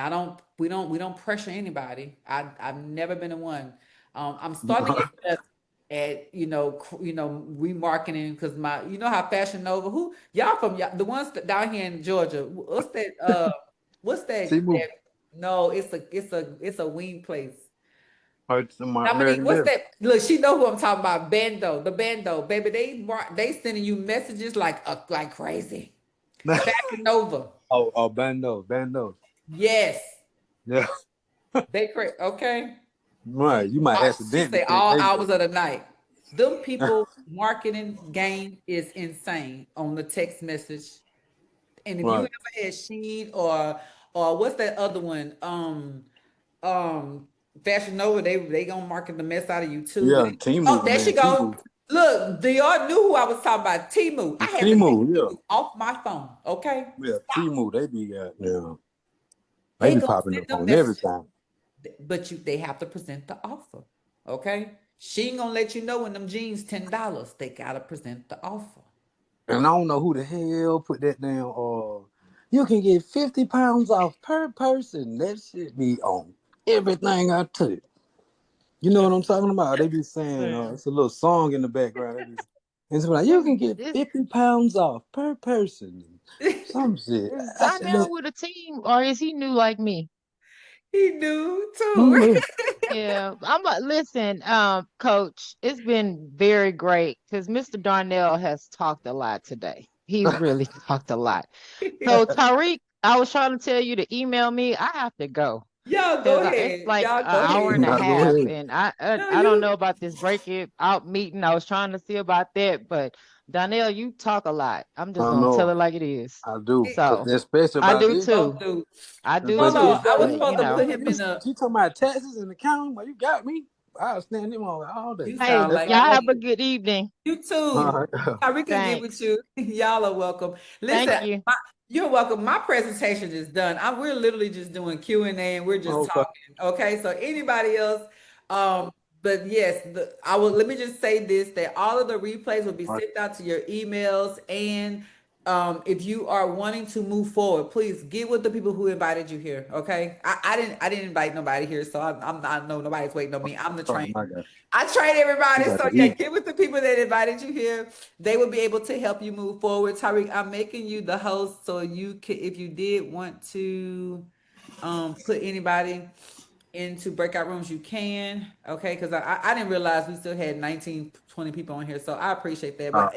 we don't pressure anybody. I've never been in one. I'm starting to get better at remarketing because how Fashion Nova, who y'all from the ones down here in Georgia. What's T-Move. no, it's a wing place. It's my Dominique, American what's Deli. that? Look, she know who I'm talking about. The bando, baby. They sending you messages like crazy. Fashion Nova. Bando. Yes. Yeah. They crazy. Okay. Right. You might She accidentally say click all they. hours of the night. Them people marketing game is insane on the text message. And if you Right. ever had Shein or what's that other one? Fashion Nova, they gonna market the mess out of you too. Yeah. Oh, T-Move, there she man. go. T-Move. Look, y'all knew who I was talking about. Timu. I had to take T-Move. Yeah. Timu off my phone. Okay. Yeah. T-Move. They be They They be gonna popping send up them on messages. everything. But they have to present the offer. Okay. She ain't gonna let you know when them jeans $10. They gotta present the offer. And I don't know who the hell put that down. You can get 50 pounds off per person. That shit be on everything I touch. You know what I'm talking about? They be saying, it's a little song in the background. And so like, you can get Is 50 pounds off per person. Some shit. is I said, Donnell look, with a team or is he new like me? He knew who too. knew? Yeah, listen, Coach. It's been very great because Mr. Darnell has talked a lot today. He's really talked a lot. So Tariq, I was trying to tell you to email me. I have to go Y'all go because it's ahead. like Y'all an go hour ahead. and a Now go half, ahead. and I No, I don't you. know about this break it out meeting. I was trying to see about that, but Darnell, you talk a lot. I'm just I gonna tell know it like it is. I do, So especially I about do this. Both too. do. I do But Hold this, on. too. I was But supposed to put him this, in a. she talking about taxes and accounting. Well, you got me. I'll stand him on all day. You hey, sound That's like y'all all I have a do. good evening. you too. All right. Tyreek can get with Thanks. you. Y'all are welcome. Thank Listen, you. you're welcome. My presentation is done. We're literally just doing Q&A and we're just Okay. talking. Okay, so anybody else? But yes, I will. Let me just say this: that all of the replays will be All right. sent out to your emails, and if you are wanting to move forward, please get with the people who invited you here. Okay, I didn't invite nobody here, so I'm not. No, nobody's waiting on me. I'm the Oh trainer. my God. I train You everybody. got So to yeah, eat. get with the people that invited you here. They will be able to help you move forward. Tariq, I'm making you the host so you can, if you did want to put anybody into breakout rooms, you can. Okay, because I didn't realize we still had 19, 20 people on here. So I appreciate that. But